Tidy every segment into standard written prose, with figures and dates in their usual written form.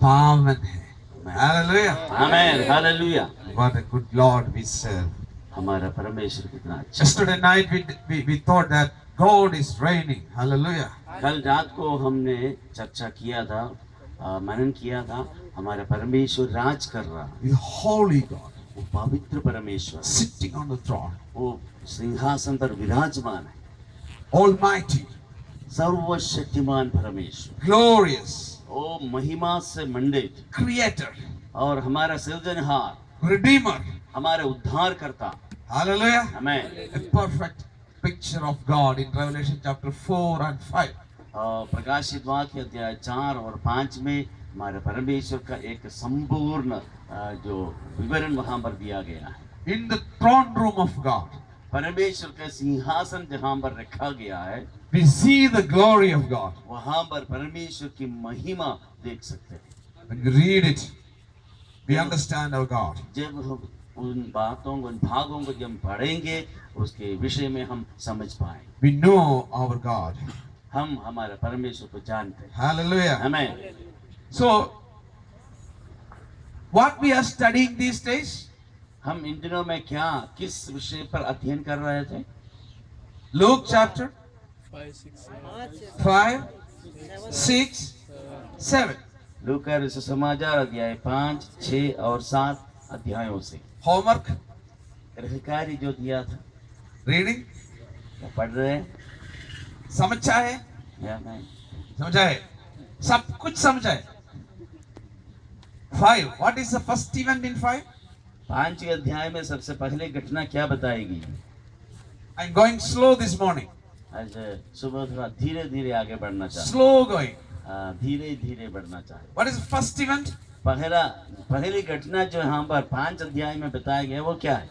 पावन है। Hallelujah. Amen, hallelujah. What a good Lord we serve. हमारा परमेश्वर कितना अच्छा। Yesterday night we thought that God is reigning. Hallelujah. कल रात को हमने चर्चा किया था, मनन किया था, हमारा परमेश्वर राज कर रहा है। The holy God वो पवित्र परमेश्वर sitting on the throne. वो सिंहासन पर विराजमान है। Almighty, सर्वशक्तिमान परमेश्वर, glorious, वो महिमा से मंडित creator, और हमारा सृजनहार, redeemer. हमारे उद्धार करता। Hallelujah. Amen. A perfect picture of God in Revelation chapter 4 and 5. प्रकाशित वाक्य अध्याय 4 और 5 में हमारे परमेश्वर का एक संपूर्ण जो विवरण वहां पर दिया गया है। In the throne room of God, परमेश्वर का सिंहासन जहां पर रखा गया है, we see the glory of God. वहां पर परमेश्वर की महिमा देख सकते हैं। When we read it, we understand our God. जब हम उन बातों को, उन भागों को जब पढ़ेंगे, उसके विषय में हम समझ पाएंगे। We know our God. हम हमारे परमेश्वर को जानते हैं। Hallelujah. Amen. So, what we are studying these days? हम इन दिनों में क्या किस विषय पर अध्ययन कर रहे थे? Luke chapter 5, 6, 7. लूका सुसमाचार अध्याय 5, 6 और 7 अध्यायों से Homework, गृह कार्य जो दिया था, reading, क्या पढ़ रहे हैं समझा है? या नहीं? समझा है? सब कुछ समझा है? 5. What is the first event in 5? 5 अध्याय में सबसे पहले घटना क्या बताएगी? I'm going slow this morning. आज सुबह थोड़ा धीरे धीरे आगे बढ़ना चाहते Slow going. हैं, धीरे धीरे बढ़ना चाहते हैं। What is the first event? पहली घटना जो यहाँ पर 5 अध्याय में बताया गया वो क्या है?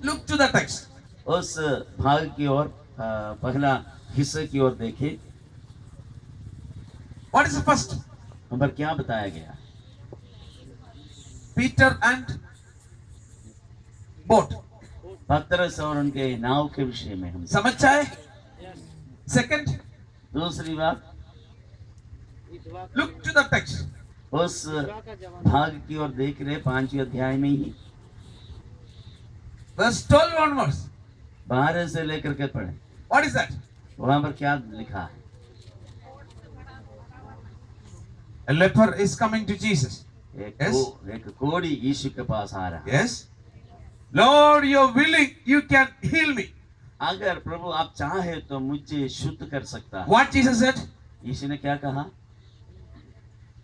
Look to the text. उस भाग की ओर, पहला हिस्से की ओर देखें। What is the first? वहाँ पर क्या बताया गया? Peter and boat. पतरस और उनके नाव के विषय में हम समझा है? Second, दूसरी बात, look to the text. उस भाग की ओर देख रहे 5 अध्याय में ही Verse 12 onwards. 12 से लेकर के पढ़े। What is that? वहां पर क्या लिखा है? A leper is coming to Jesus. Yes. एक कोढ़ी यीशु के पास आ रहा है। Yes. Lord, you're willing, you can heal me. अगर प्रभु आप चाहे तो मुझे शुद्ध कर सकता है। What Jesus said? यीशु ने क्या कहा?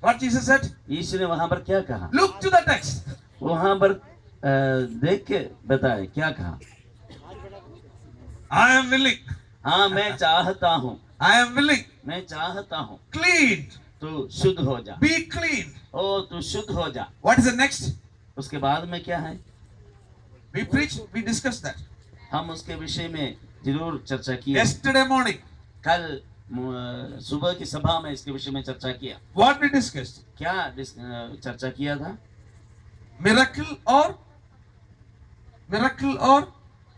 What Jesus said? यीशु ने वहां पर क्या कहा? Look to the text. वहां पर देख के बताए क्या कहा? I am willing. हाँ, मैं चाहता हूँ, I am willing. मैं चाहता हूँ, Clean. तू शुद्ध हो जा। Be clean. ओ तू शुद्ध हो जा। What is the next? उसके बाद में क्या है? We preached, we discussed that. हम उसके विषय में जरूर चर्चा की। Yesterday morning. कल सुबह की सभा में इसके विषय में चर्चा किया। What we discussed? क्या चर्चा किया था? Miracle or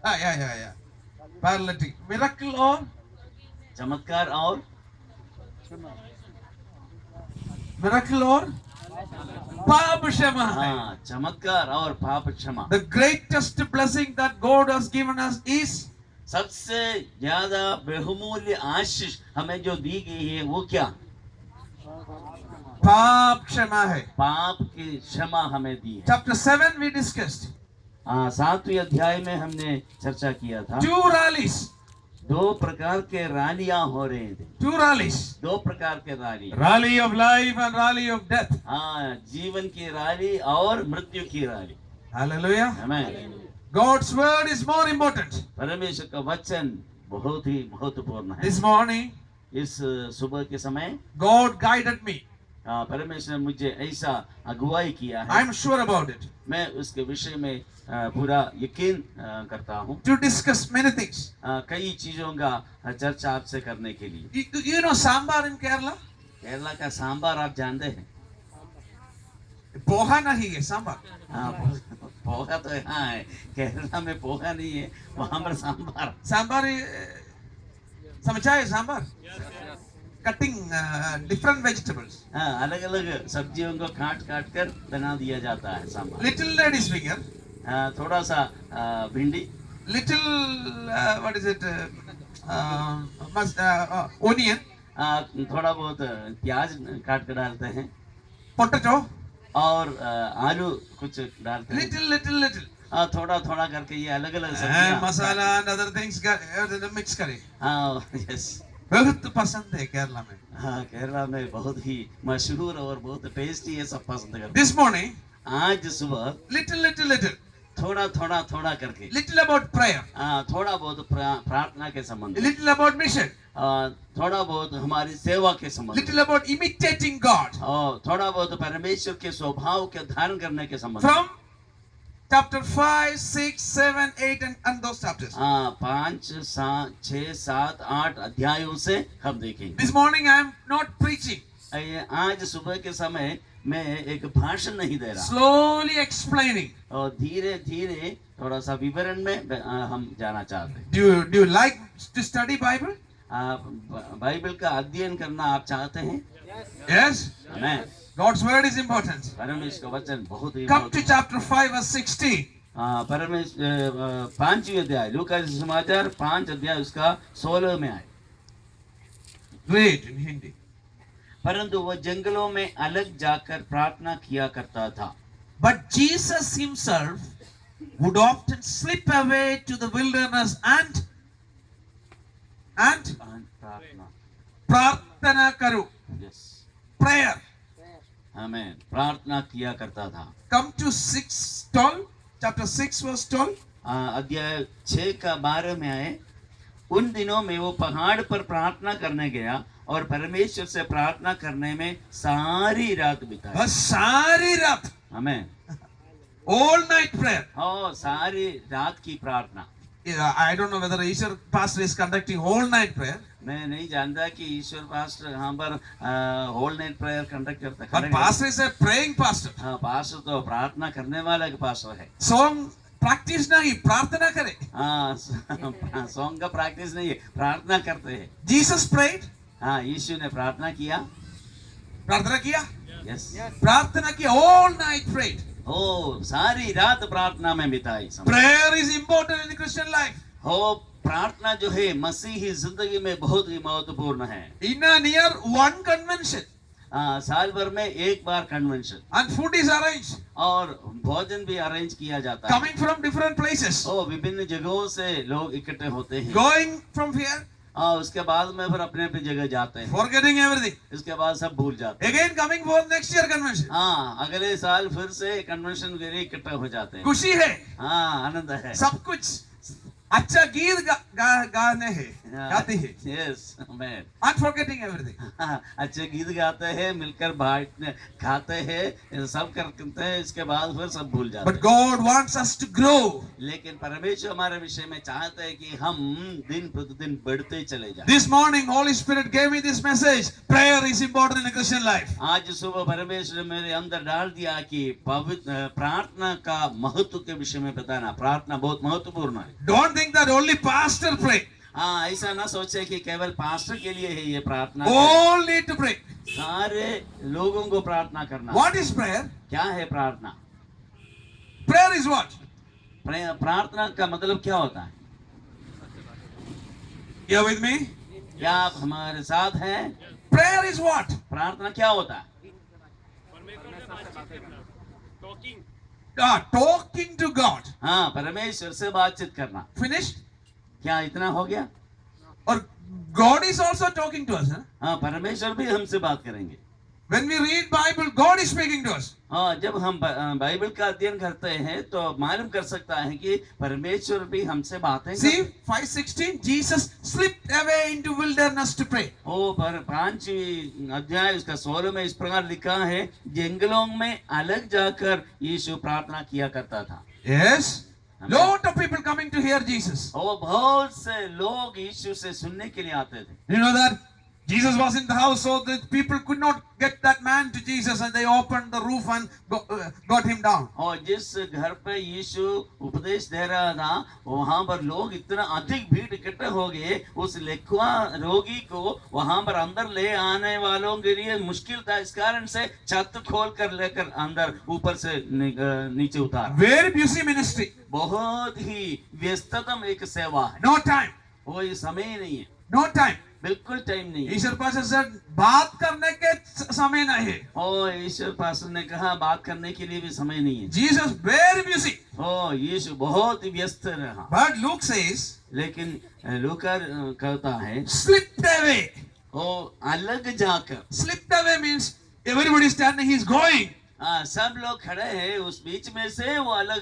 yeah. Paralytic. Miracle or चमत्कार और पाप क्षमा है. हाँ, चमत्कार और पाप क्षमा। The greatest blessing that God has given us is सबसे ज्यादा बहुमूल्य आशीष हमें जो दी गई है वो क्या? पाप क्षमा है. पाप की क्षमा हमें दी है। Chapter 7 we discussed. 7वें अध्याय में हमने चर्चा किया था। 2 rallies. 2 प्रकार के रैलियां हो रहे थे। 2 rallies. 2 प्रकार के rally. Rally of life and rally of death. हाँ, जीवन की रैली और मृत्यु की rally. Hallelujah. Amen. God's word is more important. परमेश्वर का वचन बहुत ही महत्वपूर्ण है। This morning, इस सुबह के समय God guided me. परमेश्वर ने मुझे ऐसा अगुवाई किया है। I'm sure about it. मैं उसके विषय में पूरा यकीन करता हूँ। To discuss many things. कई चीजों का चर्चा आपसे करने के लिए। You know sambar in Kerala? Kerala का सांबार आप जानते हैं? पोहा नहीं है सांबार। हाँ, पोहा तो यहाँ है, केरला में पोहा नहीं है, वहां पर सांबार। सांबार समझा है सांबार? cutting different vegetables. हाँ, अलग अलग सब्जियों को काट काट कर बना दिया जाता है सांभर। Little lady's finger, हाँ, थोड़ा सा भिंडी, little what is it? Onion, थोड़ा बहुत प्याज काट कर डालते हैं potato, और आलू कुछ डालते हैं। little. थोड़ा थोड़ा करके ये अलग अलग And सब्जियां। masala and other things mix करे. हाँ, यस। बहुत पसंद है केरला में. हाँ, केरला में बहुत ही मशहूर और बहुत टेस्टी ये सब पसंद करते This morning, हैं। आज सुबह little, थोड़ा करके little about prayer, थोड़ा बहुत प्रार्थना के संबंध में, little about mission, थोड़ा बहुत हमारी सेवा के संबंध में, little about imitating God. और थोड़ा बहुत परमेश्वर के स्वभाव के धारण करने के संबंध में। From chapter 5, 6, 7, 8 and those chapters. 5, 6, 7, 8 अध्यायों से हम देखेंगे। This morning I am not preaching. आज सुबह के समय मैं एक भाषण नहीं दे रहा, Slowly explaining. और धीरे धीरे थोड़ा सा विवरण में हम जाना चाहते हैं। Do you like to study Bible? Bible का अध्ययन करना आप चाहते हैं? Yes. Amen. God's word is important. परमेश्वर का वचन बहुत ही Come to chapter 5 verse 16. परमेश्वर 5 अध्याय, लूका समाचार 5 अध्याय उसका 16 में आए। Read in Hindi. परंतु वह जंगलों में अलग जाकर प्रार्थना किया करता था। But Jesus himself would often slip away to the wilderness and प्रार्थना करो. Yes. Prayer. आमेन। प्रार्थना किया करता था। Come to 6:12, chapter 6 verse 12. अध्याय 6 का 12 में आए। उन दिनों में वो पहाड़ पर प्रार्थना करने गया और परमेश्वर से प्रार्थना करने में सारी रात बिताई। बस सारी रात. आमेन। All night prayer. सारी रात की प्रार्थना। I don't know whether Ishwar pastor is conducting whole night prayer. मैं नहीं जानता कि ईश्वर पास्टर यहाँ पर होल नाइट प्रेयर कंडक्ट करता है। But pastor is a praying pastor. हाँ, पास्टर तो प्रार्थना करने वाला एक पास्टर है। Song practice नहीं, प्रार्थना करे. हाँ, सॉन्ग का प्रैक्टिस नहीं है, प्रार्थना करते हैं। Jesus prayed. हाँ, यीशु ने प्रार्थना किया। प्रार्थना किया. यस। प्रार्थना किया. All night prayed. सारी रात प्रार्थना में बिताई। Prayer is important in the Christian life. प्रार्थना जो है मसीही जिंदगी में बहुत ही महत्वपूर्ण है। In a near one convention. साल भर में एक बार convention. And food is arranged. और भोजन भी अरेंज किया जाता है। Coming from different places. विभिन्न जगहों से लोग इकट्ठे होते हैं। Going from here. उसके बाद में फिर अपने अपनी जगह जाते हैं। Forgetting everything. इसके बाद सब भूल जाते हैं। Again coming for next year convention. अगले साल फिर से कन्वेंशन के लिए इकट्ठा हो जाते हैं। खुशी है। आनंद है। सब कुछ अच्छा गीत गाने हैं, गाते हैं। यस, आमेन। Unforgetting everything. अच्छे गीत गाते हैं, मिलकर बांटने खाते हैं, सब करते हैं, इसके बाद फिर सब भूल जाते हैं। But God wants us to grow. लेकिन परमेश्वर हमारे विषय में चाहते हैं कि हम दिन प्रतिदिन बढ़ते चले जाएं। This morning Holy Spirit gave me this message. Prayer is important in a Christian life. आज सुबह परमेश्वर ने मेरे अंदर डाल दिया कि पवित्र प्रार्थना का महत्व के विषय में बताना। प्रार्थना बहुत महत्वपूर्ण है। Don't think that only pastor pray. ऐसा ना सोचे कि केवल पास्टर के लिए है ये प्रार्थना। All need to pray. सारे लोगों को प्रार्थना करना। What is prayer? क्या है प्रार्थना? Prayer is what? प्रार्थना का मतलब क्या होता है? You are with me? क्या आप हमारे साथ हैं? Prayer is what? प्रार्थना क्या होता है? Talking to God. हाँ, परमेश्वर से बातचीत करना। Finished? क्या इतना हो गया? और God is also talking to us. हाँ, परमेश्वर भी हमसे बात करेंगे। When we read Bible, God is speaking to us. हाँ, जब हम बाइबल का अध्ययन करते हैं तो मालूम कर सकता है कि परमेश्वर भी हमसे बातें करते हैं। See 5:16, Jesus slipped away into wilderness to pray. पर 5 अध्याय उसका 16 में इस प्रकार लिखा है, जंगलों में अलग जाकर यीशु प्रार्थना किया करता था। Yes. Lot of people coming to hear Jesus. बहुत से लोग यीशु से सुनने के लिए आते थे। You know that Jesus was in the house, so the people could not get that man ran to Jesus and they opened the roof and got him down. और जिस घर पे यीशु उपदेश दे रहा था वहां पर लोग इतना अधिक भीड़ इकट्ठे हो गए, उस लेखवा रोगी को वहां पर अंदर ले आने वालों के लिए मुश्किल था। इस कारण से छत खोल कर लेकर अंदर ऊपर से नीचे उतार। Very busy ministry. बहुत ही व्यस्ततम एक सेवा है। No time. वो ये समय ही नहीं है, No time. बिल्कुल टाइम नहीं है। ईश्वर पास्टर सर बात करने के समय नहीं है। और ईश्वर पास्टर ने कहा बात करने के लिए भी समय नहीं है। Jesus very busy. ओ यीशु बहुत ही व्यस्त रहा। But Luke says, लेकिन लूका कहता है slipped away. वो अलग जाकर, Slipped away means everybody standing, he's going. सब लोग खड़े हैं उस बीच में से वो अलग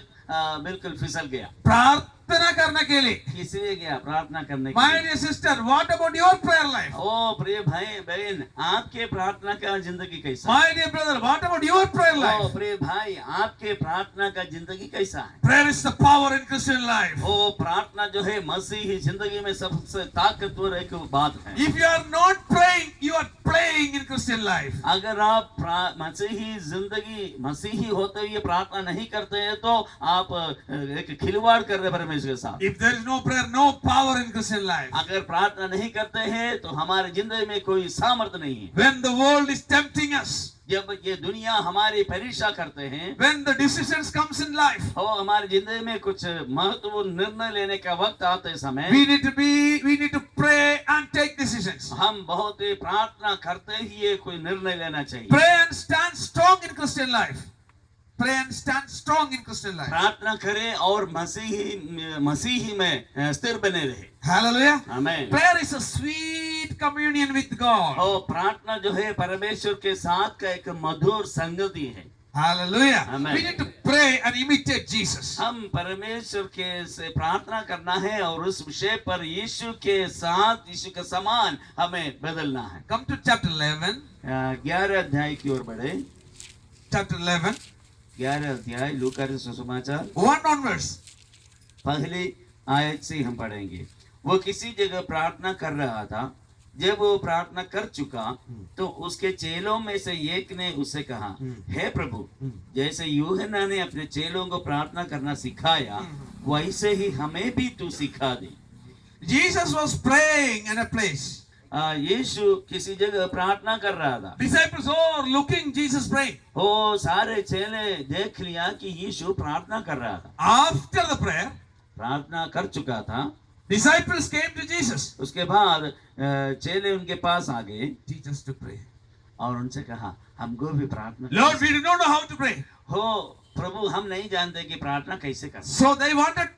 बिल्कुल फिसल गया। प्रार्थना करने के लिए। किसलिए गया? प्रार्थना करने के My लिए। dear sister, what about your prayer life? ओ प्रिय भाई बहन, आपके प्रार्थना का जिंदगी कैसा है? My dear brother, what about your prayer O life? प्रिय भाई, आपके प्रार्थना का जिंदगी कैसा है? Prayer is the power in Christian life. ओ प्रार्थना जो है मसीही जिंदगी में सबसे ताकतवर एक बात है। If you are not praying, you are playing in Christian life. अगर आप मसीही जिंदगी मसीही होते हुए प्रार्थना नहीं करते हैं तो आप एक खिलवाड़ कर रहे परमेश्वर के साथ। If there is no prayer, no power in Christian life. अगर प्रार्थना नहीं करते हैं तो हमारे जिंदगी में कोई सामर्थ्य नहीं है। When the world is tempting us, जब ये दुनिया हमारी परीक्षा करते हैं, when the decisions comes in life, और हमारी जिंदगी में कुछ महत्वपूर्ण निर्णय लेने का वक्त आते समय we need to pray and take decisions. हम बहुत ही प्रार्थना करते ही कोई निर्णय लेना चाहिए। Pray and stand strong in Christian life. Pray and stand strong in Christian life. प्रार्थना करें और मसीही में स्थिर बने रहे। Hallelujah. आमीन। Prayer is a sweet communion with God. और प्रार्थना जो है परमेश्वर के साथ का एक मधुर संगति है। Hallelujah. Amen. We need to pray and imitate Jesus. हम परमेश्वर के से प्रार्थना करना है और उस विषय पर यीशु के साथ, यीशु के समान हमें बदलना है। Come to chapter 11. 11 अध्याय की ओर बढ़े। Chapter 11. 11 अध्याय लूका रचित सुसमाचार 1 onwards. पहली आयत से हम पढ़ेंगे। वो किसी जगह प्रार्थना कर रहा था। जब वो प्रार्थना कर चुका तो उसके चेलों में से एक ने उससे कहा, हे प्रभु, जैसे यूहन्ना ने अपने चेलों को प्रार्थना करना सिखाया वैसे ही हमें भी तू सिखा दे। Jesus was praying in a place. यीशु किसी जगह प्रार्थना कर रहा था। Disciples all looking Jesus praying. वो सारे चेले देख लिया कि यीशु प्रार्थना कर रहा था। After the prayer, प्रार्थना कर चुका था। disciples came to Jesus. उसके बाद चेले उनके पास आ गए। Teach us to pray. और उनसे कहा, हमको भी प्रार्थना। Lord, we do not know how to pray. हो प्रभु, हम नहीं जानते कि प्रार्थना कैसे करना। So they wanted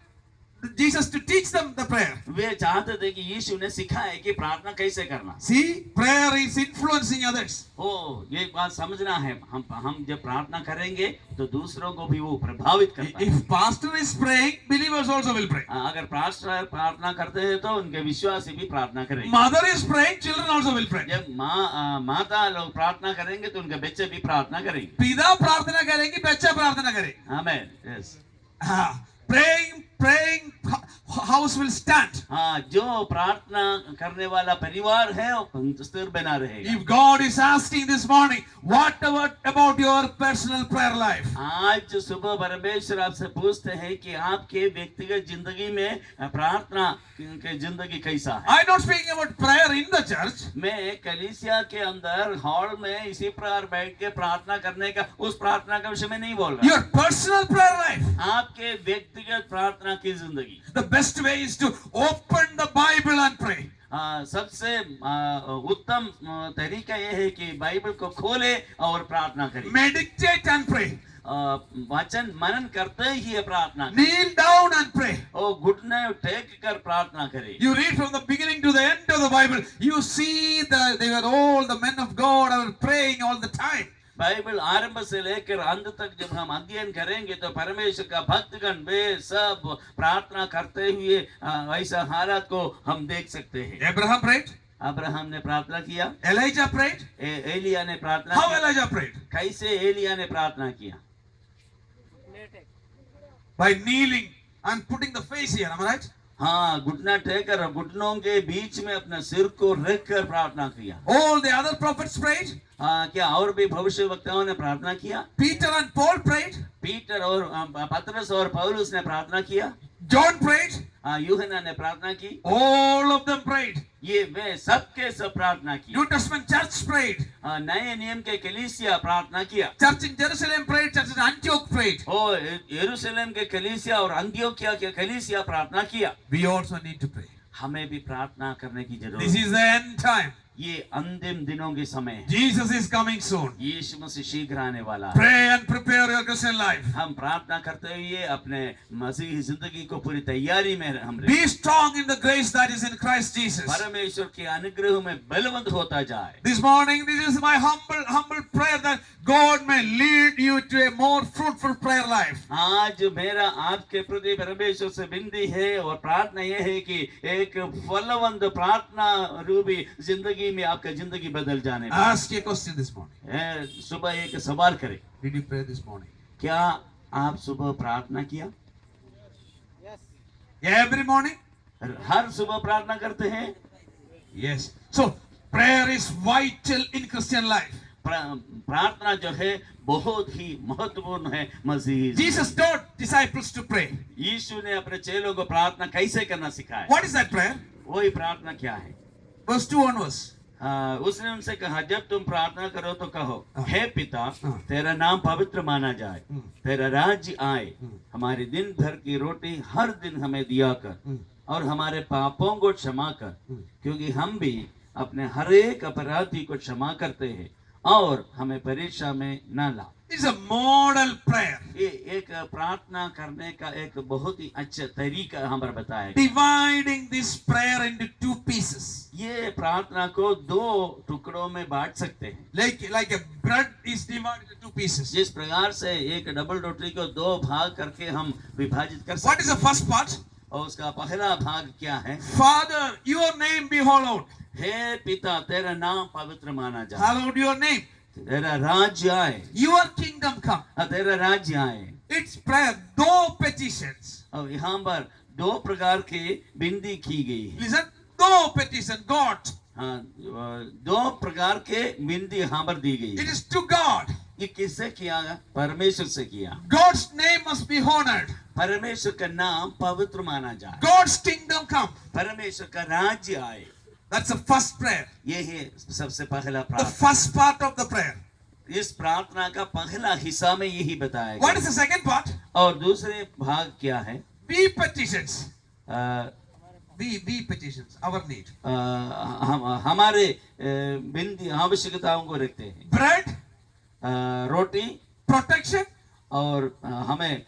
Jesus to teach them the prayer. वे चाहते थे कि यीशु ने सिखाए कि प्रार्थना कैसे करना। See, prayer is influencing others. ओ ये बात समझना है। हम जब प्रार्थना करेंगे तो दूसरों को भी वो प्रभावित करता है। If pastor is praying, believers also will pray. अगर पास्टर प्रार्थना करते हैं तो उनके विश्वासी भी प्रार्थना करेंगे। Mother is praying, children also will pray. जब माता लोग प्रार्थना करेंगे तो उनके बच्चे भी प्रार्थना करेंगे। पिता प्रार्थना करेंगे, बच्चा प्रार्थना करेंगे। आमीन। Yes. Praying house will stand. हाँ, जो प्रार्थना करने वाला परिवार है वो स्थिर बना रहेगा। If God is asking this morning, what about your personal prayer life? आज सुबह परमेश्वर आपसे पूछते हैं कि आपके व्यक्तिगत जिंदगी में प्रार्थना की जिंदगी कैसा है। I'm not speaking about prayer in the church. मैं कलीसिया के अंदर हॉल में इसी प्रकार बैठ के प्रार्थना करने का, उस प्रार्थना के विषय में नहीं बोल रहा। Your personal prayer life. आपके व्यक्तिगत प्रार्थना की जिंदगी। The best way is to open the Bible and pray. सबसे उत्तम तरीका यह है कि बाइबल को खोले और प्रार्थना करें। Meditate and pray. वचन मनन करते ही प्रार्थना। Kneel down and pray. और घुटने टेक कर प्रार्थना करें। You read from the beginning to the end of the Bible. You see they were all the men of God are praying all the time. Bible आरंभ से लेकर अंत तक जब हम अध्ययन करेंगे तो परमेश्वर का भक्तगण वे सब प्रार्थना करते हुए ऐसा हालत को हम देख सकते हैं। Abraham prayed. अब्राहम ने प्रार्थना किया। Elijah prayed. एलिया ने प्रार्थना How किया। Elijah prayed? कैसे एलिया ने प्रार्थना किया? By kneeling and putting the face here, am I right? हाँ, घुटना टेकर और घुटनों के बीच में अपना सिर को रख कर प्रार्थना किया। All the other prophets prayed. हाँ, क्या और भी भविष्यवक्ताओं ने प्रार्थना किया? Peter and Paul prayed. Peter और पतरस और पौलुस ने प्रार्थना किया। John prayed. हाँ, यूहन्ना ने प्रार्थना की। All of them prayed. ये वे सबके सब प्रार्थना की। New Testament church prayed. हाँ, नए नियम के कलीसिया प्रार्थना किया। Church in Jerusalem prayed. Church in Antioch prayed. और यरूशलेम के कलीसिया और अंत्योकिया के कलीसिया प्रार्थना किया। We also need to pray. हमें भी प्रार्थना करने की जरूरत This है। is the end time. ये अंतिम दिनों के समय है। Jesus is coming soon. यीशु मसीह शीघ्र आने वाला है। Pray and prepare your Christian life. हम प्रार्थना करते हुए अपने मसीही जिंदगी को पूरी तैयारी में हम रहें। Be strong in the grace that is in Christ Jesus. परमेश्वर के अनुग्रह में बलवंत होता जाए। This morning, this is my humble prayer that God may lead you to a more fruitful prayer life. आज मेरा आपके प्रति परमेश्वर से विनती है और प्रार्थना यह है कि एक फलवंत प्रार्थना रूपी जिंदगी में आपका जिंदगी बदल जाने पाए। Ask a question this morning. सुबह एक सवाल करें, Did you pray this morning? क्या आप सुबह प्रार्थना किया? Every morning? हर सुबह प्रार्थना करते हैं? Yes. So, prayer is vital in Christian life. प्रार्थना जो है बहुत ही महत्वपूर्ण है मसीही। Jesus taught disciples to pray. यीशु ने अपने चेलों को प्रार्थना कैसे करना सिखाया। What is that prayer? वही प्रार्थना क्या है? Verse 2 onwards. उसने उनसे कहा, जब तुम प्रार्थना करो तो कहो, हे पिता, हाँ। तेरा नाम पवित्र माना जाए, तेरा राज्य आए, हमारे दिन भर की रोटी हर दिन हमें दिया कर, और हमारे पापों को क्षमा कर, क्योंकि हम भी अपने हर एक अपराधी को क्षमा करते हैं, और हमें परीक्षा में न ला। It's a model prayer. ये एक प्रार्थना करने का एक बहुत ही अच्छा तरीका हम पर बताया गया। Dividing this prayer into two pieces. ये प्रार्थना को दो टुकड़ों में बांट सकते हैं। Like a bread is divided into two pieces. जिस प्रकार से एक डबल रोटी को दो भाग करके हम विभाजित कर सकते हैं। What is the first part? और उसका पहला भाग क्या है? Father, your name be hallowed. हे पिता, तेरा नाम पवित्र माना जाए, Hallowed your name. तेरा राज्य आए, Your kingdom come. तेरा राज्य आए। It's prayer. दो petitions. और यहाँ पर दो प्रकार के विनती की गई है। Listen. दो petition. God. हाँ, दो प्रकार के विनती यहाँ पर दी गई It है। is to God. ये किससे किया? परमेश्वर से किया। God's name must be honored. परमेश्वर का नाम पवित्र माना जाए, God's kingdom come. परमेश्वर का राज्य आए। That's the first prayer. ये है सबसे पहला The प्रार्थना। first part of the prayer. इस प्रार्थना का पहला हिस्सा में यही बताया What गया। is the second part? और दूसरे भाग क्या है? We petitions. Uh, We petitions. Our need. हमारे बिंदी आवश्यकताओं को रखते हैं। Bread. रोटी, Protection. और हमें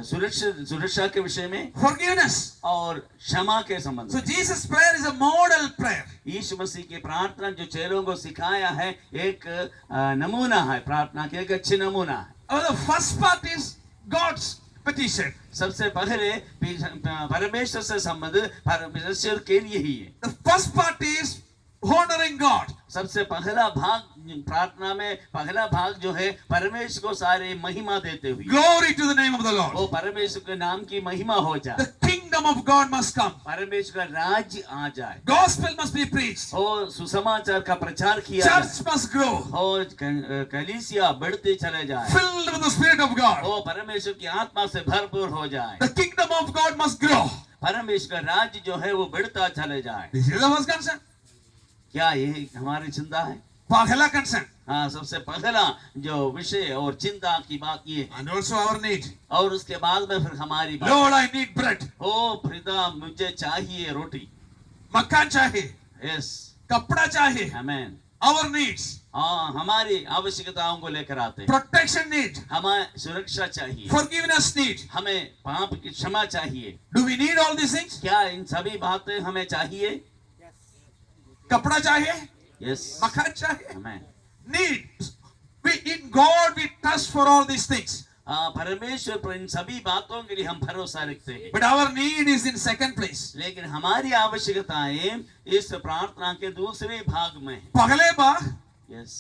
सुरक्षा के विषय में, Forgiveness. और क्षमा के संबंध So में। Jesus' prayer is a model prayer. यीशु मसीह की प्रार्थना जो चेलों को सिखाया है, एक नमूना है, प्रार्थना के एक अच्छे नमूना है। The first part is God's petition. सबसे पहले परमेश्वर से संबंधित परमेश्वर के लिए ही है। The first part is honoring God. सबसे पहला भाग प्रार्थना में पहला भाग जो है परमेश्वर को सारे महिमा देते हुए, Glory to the name of the Lord. वो परमेश्वर के नाम की महिमा हो जाए, The kingdom of God must come. परमेश्वर का राज्य आ जाए, Gospel must be preached. और सुसमाचार का प्रचार किया जाए, Church must grow. और कलीसिया बढ़ते चले जाए, Filled with the Spirit of God. वो परमेश्वर की आत्मा से भरपूर हो जाए, The kingdom of God must grow. परमेश्वर का राज्य जो है वो बढ़ता चले जाए। This is the first concern. क्या यही हमारी चिंता है? पहला concern. हाँ, सबसे पहला जो विषय और चिंता की बात ये है, And also our need. और उसके बाद में फिर हमारी बात, Lord, I need bread. ओ पिता, मुझे चाहिए रोटी। मकान चाहिए. यस, कपड़ा चाहिए. आमेन। Our needs. हाँ, हमारी आवश्यकताओं को लेकर आते हैं। Protection need. हमें सुरक्षा चाहिए, Forgiveness need. हमें पाप की क्षमा चाहिए। Do we need all these things? क्या इन सभी बातें हमें चाहिए? कपड़ा चाहिए. यस, मकान चाहिए. आमेन। Need. In God we trust for all these things. हाँ, परमेश्वर पर इन सभी बातों के लिए हम भरोसा रखते हैं। But our need is in second place. लेकिन हमारी आवश्यकताएं इस प्रार्थना के दूसरे भाग में है। पहले बार यस,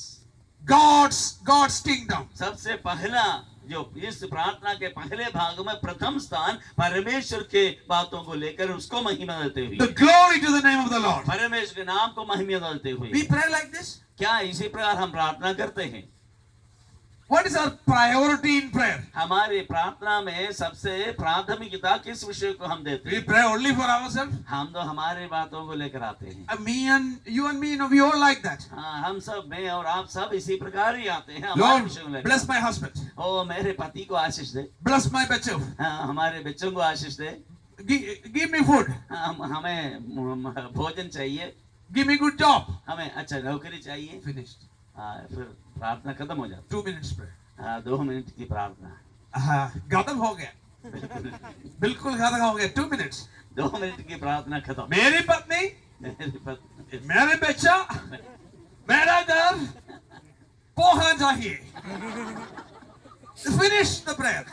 God's kingdom. सबसे पहला जो इस प्रार्थना के पहले भाग में प्रथम स्थान परमेश्वर के बातों को लेकर उसको महिमा देते हुए, The glory to the name of the Lord. परमेश्वर के नाम को महिमा देते हुए, We pray like this. क्या इसी प्रकार हम प्रार्थना करते हैं? What is our priority in prayer? हमारी प्रार्थना में सबसे प्राथमिकता किस विषय को हम देते We हैं? pray only for ourselves. हम तो हमारे बातों को लेकर आते हैं। Me and you and me, we all like that. हाँ, हम सब, मैं और आप सब इसी प्रकार ही आते हैं हमारे Lord, विषय को लेकर। bless my husband. ओ मेरे पति को आशीष दे, Bless my बच्चों. हाँ, हमारे बच्चों को आशीष दे, Give me food. हमें भोजन चाहिए, Give me good job. हमें अच्छा नौकरी चाहिए। Finished. हाँ, फिर प्रार्थना खत्म हो जाती 2 minutes prayer. है। हाँ, 2 मिनट की प्रार्थना, खत्म हो गया, बिल्कुल खत्म हो गया। 2 minutes. 2 मिनट की प्रार्थना खत्म। मेरी पत्नी, मेरी पत्नी, मेरे बच्चा, मेरा घर, पोहा चाहिए। Finish the prayer.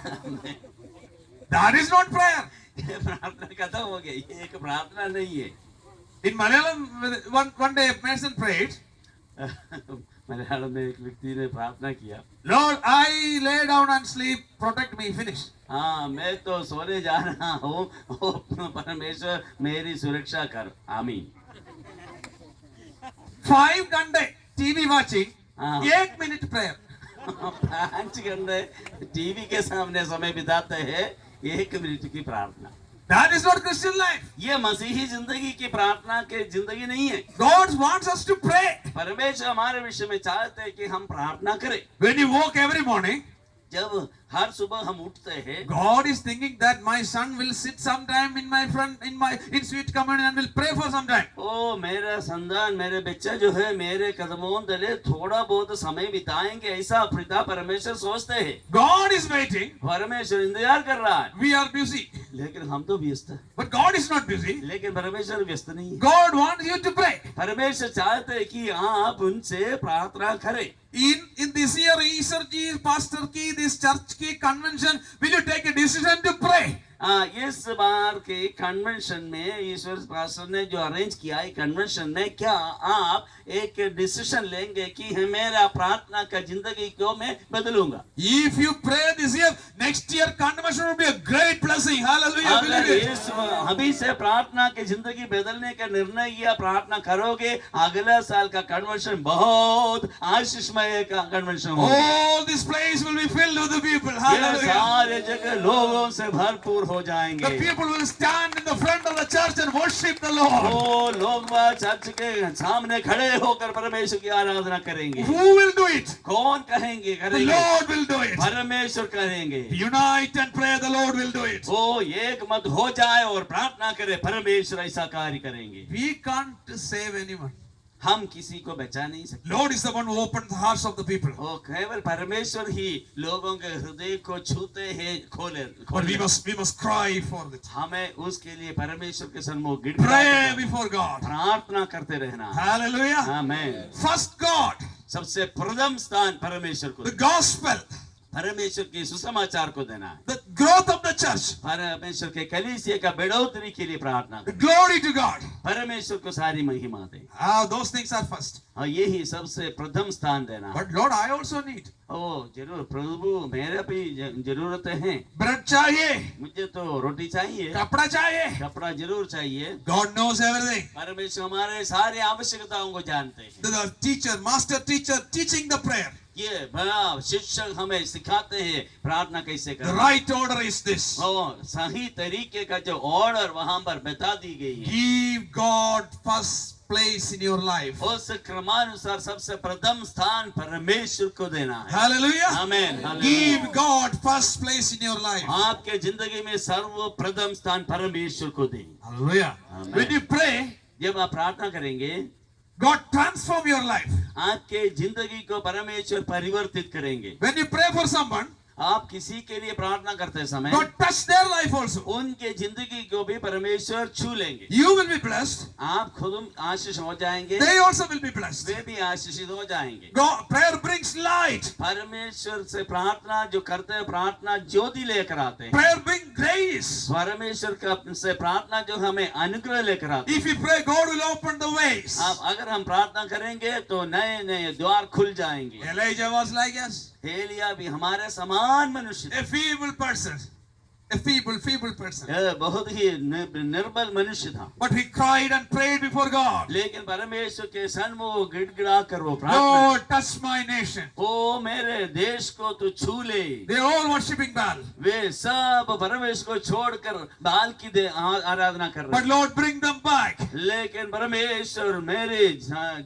That is not prayer. ये प्रार्थना खत्म हो गई, ये एक प्रार्थना नहीं है। In Malayalam, one day a person prayed, Malayalam में एक व्यक्ति ने प्रार्थना किया, Lord, I lay down and sleep, protect me. Finish. हाँ, मैं तो सोने जा रहा हूँ, ओ परमेश्वर मेरी सुरक्षा कर, आमीन। 5 घंटे TV watching, हाँ। 1 minute prayer. 5 घंटे टीवी के सामने समय बिताते हैं, 1 मिनट की प्रार्थना। That is not Christian life. ये मसीही जिंदगी की प्रार्थना के जिंदगी नहीं है। God wants us to pray. परमेश्वर हमारे विषय में चाहते हैं कि हम प्रार्थना करें। When you woke every morning, जब हर सुबह हम उठते हैं, God is thinking that my son will sit sometime in my front, in sweet communion and will pray for some time. ओ मेरा संतान, मेरे बच्चा जो है मेरे कदमों तले थोड़ा बहुत समय बिताएंगे, ऐसा पिता परमेश्वर सोचते हैं। God is waiting. परमेश्वर इंतजार कर रहा है, We are busy. लेकिन हम तो व्यस्त हैं। But God is not busy. लेकिन परमेश्वर व्यस्त नहीं है। God wants you to pray. परमेश्वर चाहते हैं कि आप उनसे प्रार्थना करें। In this year, Easter ki, Pastor ki, this church ki convention, will you take a decision to pray? इस बार के कन्वेंशन में ईश्वर पास्टर ने जो अरेंज किया है कन्वेंशन में, क्या आप एक डिसीजन लेंगे कि मेरा प्रार्थना का जिंदगी को मैं बदलूंगा? If you pray this year, next year convention will be a great blessing. Hallelujah. अगर Believe it. इस अभी से प्रार्थना की जिंदगी बदलने का निर्णय या प्रार्थना करोगे, अगला साल का कन्वेंशन बहुत आशीषमय का कन्वेंशन होगा। All this place will be filled with the people. ये Hallelujah. सारे जगह लोगों से भरपूर हो जाएंगे। The people will stand in the front of the church and worship the Lord. वो लोग वहाँ चर्च के सामने खड़े होकर परमेश्वर की आराधना करेंगे। Who will do it? कौन कहेंगे? The करेंगे, Lord will do it. परमेश्वर करेंगे। Unite and pray, the Lord will do it. वो एक मत हो जाए और प्रार्थना करे, परमेश्वर ऐसा कार्य करेंगे। We can't save anyone. हम किसी को बचा नहीं सकते। Lord is the one who opened the hearts of the people. वो केवल परमेश्वर ही लोगों के हृदय को छूते हैं, खोले। But we must cry for it. हमें उसके लिए परमेश्वर के सम्मुख Pray गिड़गिड़ाते before God. प्रार्थना करते रहना। Hallelujah. आमेन। First God, सबसे प्रथम स्थान परमेश्वर को, the gospel, परमेश्वर के सुसमाचार को देना है। the growth of the church, परमेश्वर के कलीसिया का बढ़ोतरी के लिए प्रार्थना the करें। glory to God. परमेश्वर को सारी महिमा दे। Those things are first. हाँ, यही सबसे प्रथम स्थान देना है। But Lord, I also need ओ जरूर प्रभु, मेरा भी जरूरत है। bread चाहिए, मुझे तो रोटी चाहिए, कपड़ा चाहिए. कपड़ा जरूर चाहिए। God knows everything. परमेश्वर हमारे सारे आवश्यकताओं को जानते हैं। The teacher, master teacher, teaching the prayer. ये बड़ा शिक्षक हमें सिखाते हैं प्रार्थना कैसे The करना। right order is this. और सही तरीके का जो ऑर्डर वहां पर बता दी गई है, Give God first place in your life. उस क्रमानुसार सबसे प्रथम स्थान परमेश्वर को देना है। Hallelujah. Amen. Give God first place in your life. आपके जिंदगी में सर्वप्रथम स्थान परमेश्वर को दें। Hallelujah. Amen. When you pray, जब आप प्रार्थना करेंगे, God transform your life. आपके जिंदगी को परमेश्वर परिवर्तित करेंगे। When you pray for someone, आप किसी के लिए प्रार्थना करते समय God touch their life also. उनके जिंदगी को भी परमेश्वर छू लेंगे। You will be blessed. आप खुद आशीष हो जाएंगे, They also will be blessed. वे भी आशीषित हो जाएंगे। God, prayer brings life. light. परमेश्वर से प्रार्थना जो करते हैं, प्रार्थना ज्योति लेकर आते हैं। Prayer brings grace. परमेश्वर से प्रार्थना जो हमें अनुग्रह लेकर आते हैं। If you pray, God will open the ways. अब अगर हम प्रार्थना करेंगे तो नए नए द्वार खुल जाएंगे। Elijah was like us, Elia भी हमारे समान मनुष्य था। a feeble person, a feeble person. यह बहुत ही निर्बल मनुष्य था, But he cried and prayed before God. लेकिन परमेश्वर के सन्मुख गिड़गिड़ा कर वो प्रार्थना, Lord, touch my nation. ओ मेरे देश को तू छू ले। They are all worshipping Baal. वे सब परमेश्वर को छोड़कर बाल की आराधना कर But रहे, Lord, bring them back. लेकिन परमेश्वर मेरे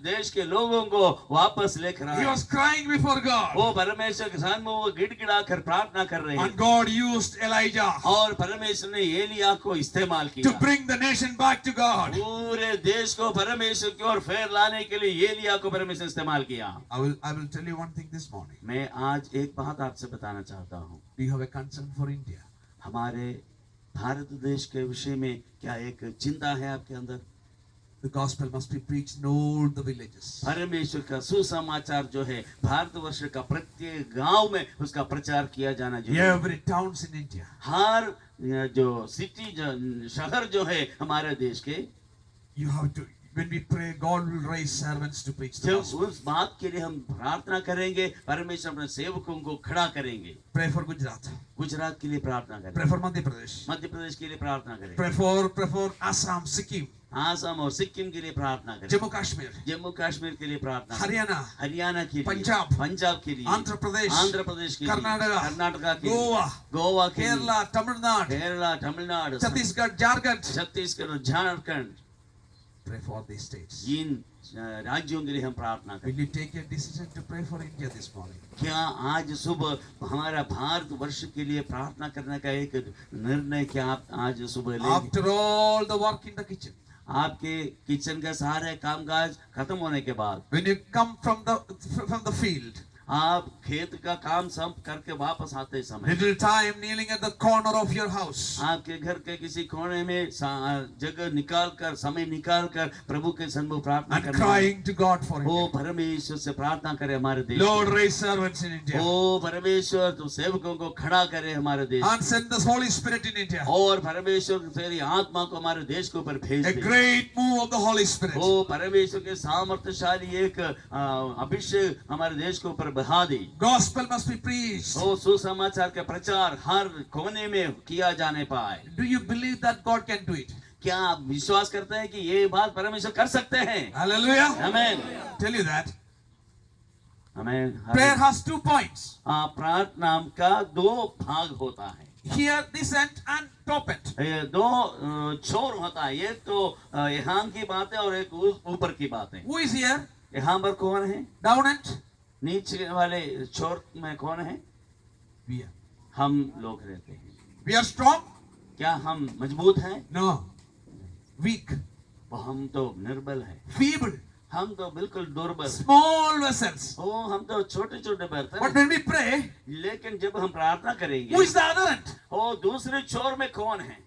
देश के लोगों को वापस लेकर He आए। was crying before God. वो परमेश्वर के सन्मुख गिड़गिड़ा कर प्रार्थना कर रहे हैं, And God used Elijah और परमेश्वर ने एलिया को इस्तेमाल to किया bring the nation back to God. पूरे देश को परमेश्वर की ओर फेर लाने के लिए। एलिया को परमेश्वर इस्तेमाल किया। I will tell you one thing this morning. मैं आज एक बात आपसे बताना चाहता हूँ। Do you have a concern for India? हमारे भारत देश के विषय में क्या एक चिंता है आपके अंदर? The gospel must be preached in all the villages. परमेश्वर का सुसमाचार जो है भारतवर्ष का प्रत्येक गांव में उसका प्रचार किया जाना चाहिए। Every towns in India. हर जो सिटी जो शहर जो है हमारे देश के, You have to, when we pray, God will raise servants to preach the जब gospel. उस बात के लिए हम प्रार्थना करेंगे, परमेश्वर अपने सेवकों को खड़ा करेंगे। Pray for Gujarat. गुजरात के लिए प्रार्थना करें, Pray for Madhya Pradesh. Madhya Pradesh के लिए प्रार्थना करें, Pray for Assam, Sikkim, Assam और सिक्किम के लिए प्रार्थना करें, Jammu Kashmir, जम्मू कश्मीर के लिए प्रार्थना करें, Haryana, हरियाणा के लिए, पंजाब, पंजाब के लिए, Andhra Pradesh, आंध्र प्रदेश के लिए, कर्नाटका, कर्नाटका के लिए, Goa, गोवा के लिए, Kerala, Tamil Nadu, Kerala, Tamil Nadu, Chhattisgarh, Jharkhand. Chhattisgarh और Jharkhand, Pray for these states. इन राज्यों के लिए हम प्रार्थना Will करें। you take a decision to pray for India this morning? क्या आज सुबह हमारा भारत वर्ष के लिए प्रार्थना करने का एक निर्णय क्या आप आज सुबह लेंगे? After all the work in the kitchen, आपके किचन का सारे कामकाज खत्म होने के बाद, when you come from the field, आप खेत का काम सब करके वापस आते समय, little time kneeling at the corner of your house, आपके घर के किसी कोने में जगह निकाल कर, समय निकाल कर प्रभु के सन्मुख प्रार्थना and करना, crying to God for O India. परमेश्वर से प्रार्थना करे हमारे देश Lord, के। raise servants in India ओ परमेश्वर तू सेवकों को खड़ा करे हमारे देश and send the Holy Spirit in India. और परमेश्वर तेरी आत्मा को हमारे देश के ऊपर भेज A they. great move of the Holy Spirit. ओ परमेश्वर के सामर्थ्यशाली एक अभिषेक हमारे देश के ऊपर बहा दे। Gospel must be preached. ओ सुसमाचार का प्रचार हर कोने में किया जाने पाए। Do you believe that God can do it? क्या आप विश्वास करते हैं कि ये बात परमेश्वर कर सकते हैं? Hallelujah. Amen, Tell you that. Amen. Prayer has 2 points. प्रार्थना का दो भाग होता है, Here, this end and top end. ये दो छोर होता है। एक तो यहाँ की बात है और एक ऊपर की बात है। Who is here? यहाँ पर कौन है? Down end? नीचे वाले छोर में कौन है? We are. हम लोग रहते हैं। We are strong? क्या हम मजबूत हैं? No. Weak. वो हम तो निर्बल हैं, Feeble. हम तो बिल्कुल दुर्बल, Small vessels. ओ हम तो छोटे छोटे बर्तन But हैं। when we pray, लेकिन जब हम प्रार्थना who करेंगे, is the other end? ओ दूसरे छोर में कौन है?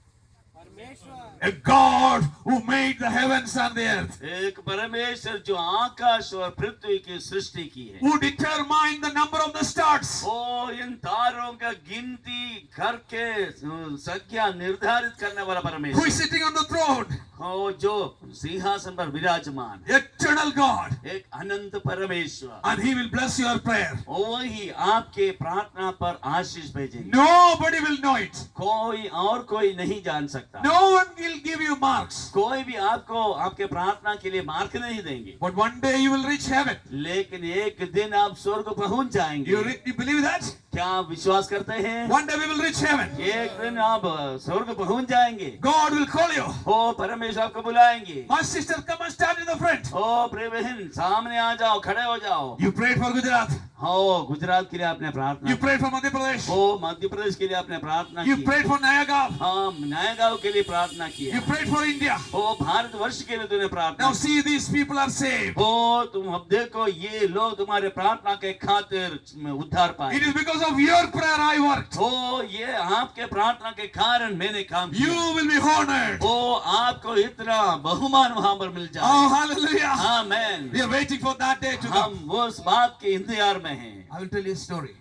A God who made the heavens and the earth. एक परमेश्वर जो आकाश और पृथ्वी की सृष्टि की है, Who determined the number of the stars. ओ इन तारों का गिनती करके संख्या निर्धारित करने वाला Who परमेश्वर, is sitting on the throne. ओ जो सिंहासन पर विराजमान, Eternal God. एक अनंत परमेश्वर, And He will bless your prayer. ओ वही आपके प्रार्थना पर आशीष भेजेंगे। Nobody will know it. कोई और कोई नहीं जान सकता, No one will give you marks. कोई भी आपको आपके प्रार्थना के लिए मार्क नहीं देंगे, But one day you will reach heaven. लेकिन एक दिन आप स्वर्ग पहुंच जाएंगे। You believe that? क्या आप विश्वास करते हैं? One day we will reach heaven. एक दिन आप स्वर्ग पहुंच जाएंगे, God will call you. ओ परमेश्वर आपको बुलाएंगे। My sister, come and stand in the front. ओ प्रिय बहन सामने आ जाओ, खड़े हो जाओ। You prayed for Gujarat. हो गुजरात के लिए आपने प्रार्थना You की, prayed for Madhya Pradesh. ओ मध्य प्रदेश के लिए आपने प्रार्थना You की, prayed for Nayagaon. हाँ नयागांव के लिए प्रार्थना की, You prayed for India. ओ भारत वर्ष के लिए तूने प्रार्थना Now की। see, these people are saved. ओ तुम अब देखो ये लोग तुम्हारे प्रार्थना के खातिर उद्धार It पाए, is because because of your prayer I worked. ओ ये आपके प्रार्थना के कारण मैंने काम You किया। will be honored. ओ आपको इतना बहुमान वहां पर मिल जाए। Oh, hallelujah. Amen. We are waiting for that day to हम come. वो उस बात के इंतजार में हैं। I will tell you a story.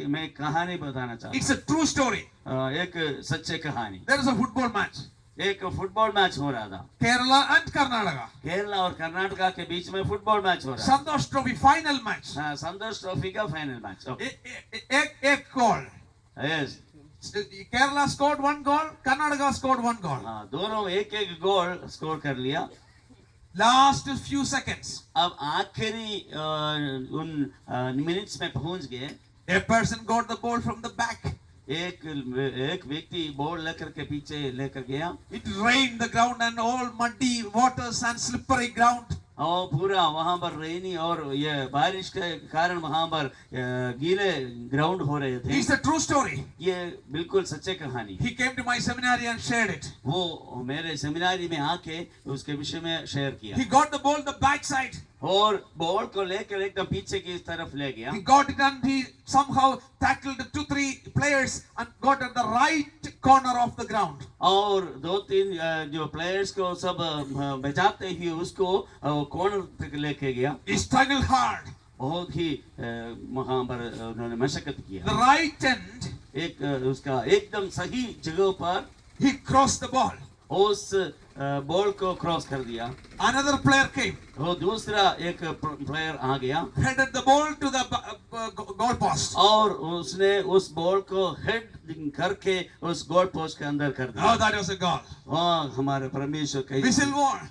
मैं कहानी बताना चाहता It's a true story. हूँ। एक सच्चे कहानी। There is a football match. एक फुटबॉल मैच हो रहा था। Kerala and Karnataka. केरला और कर्नाटका के बीच में फुटबॉल मैच हो रहा था। Santosh Trophy final match. हाँ, संतोष ट्रॉफी का final match. Ek goal. Yes. Kerala scored 1 goal. Karnataka scored 1 goal. हाँ, दोनों एक गोल स्कोर कर लिया। Last few seconds. अब आखिरी उन मिनट्स में पहुंच गए। A person got the ball from the back. एक व्यक्ति बॉल लेकर के पीछे लेकर गया। It rained the ground and all muddy waters and slippery ground. और पूरा वहां पर रेनी और ये बारिश के कारण वहां पर गीले ग्राउंड हो रहे थे। It's a true story. ये बिल्कुल सच्चे कहानी। He came to my seminary and shared it. वो मेरे सेमिनारी में आके उसके विषय में शेयर किया। He got the ball the back side. और बॉल को लेकर एकदम पीछे की तरफ ले गया। He got it and he somehow tackled 2-3 players and got at the right corner of the ground. और 2-3 जो प्लेयर्स को सब बचाते ही उसको कॉर्नर तक लेके गया। He struggled hard. बहुत ही वहां पर उन्होंने मशक्कत किया। The right end, एक उसका एकदम सही जगह पर he crossed the ball. उस बॉल को क्रॉस कर दिया। Another player came. वो दूसरा एक प्लेयर आ गया। Headed the ball to the goal post. और उसने उस बॉल को हेड करके उस गोल पोस्ट के अंदर कर दिया। Oh, that was a goal. वाह, हमारे परमेश्वर कहीं Whistle won.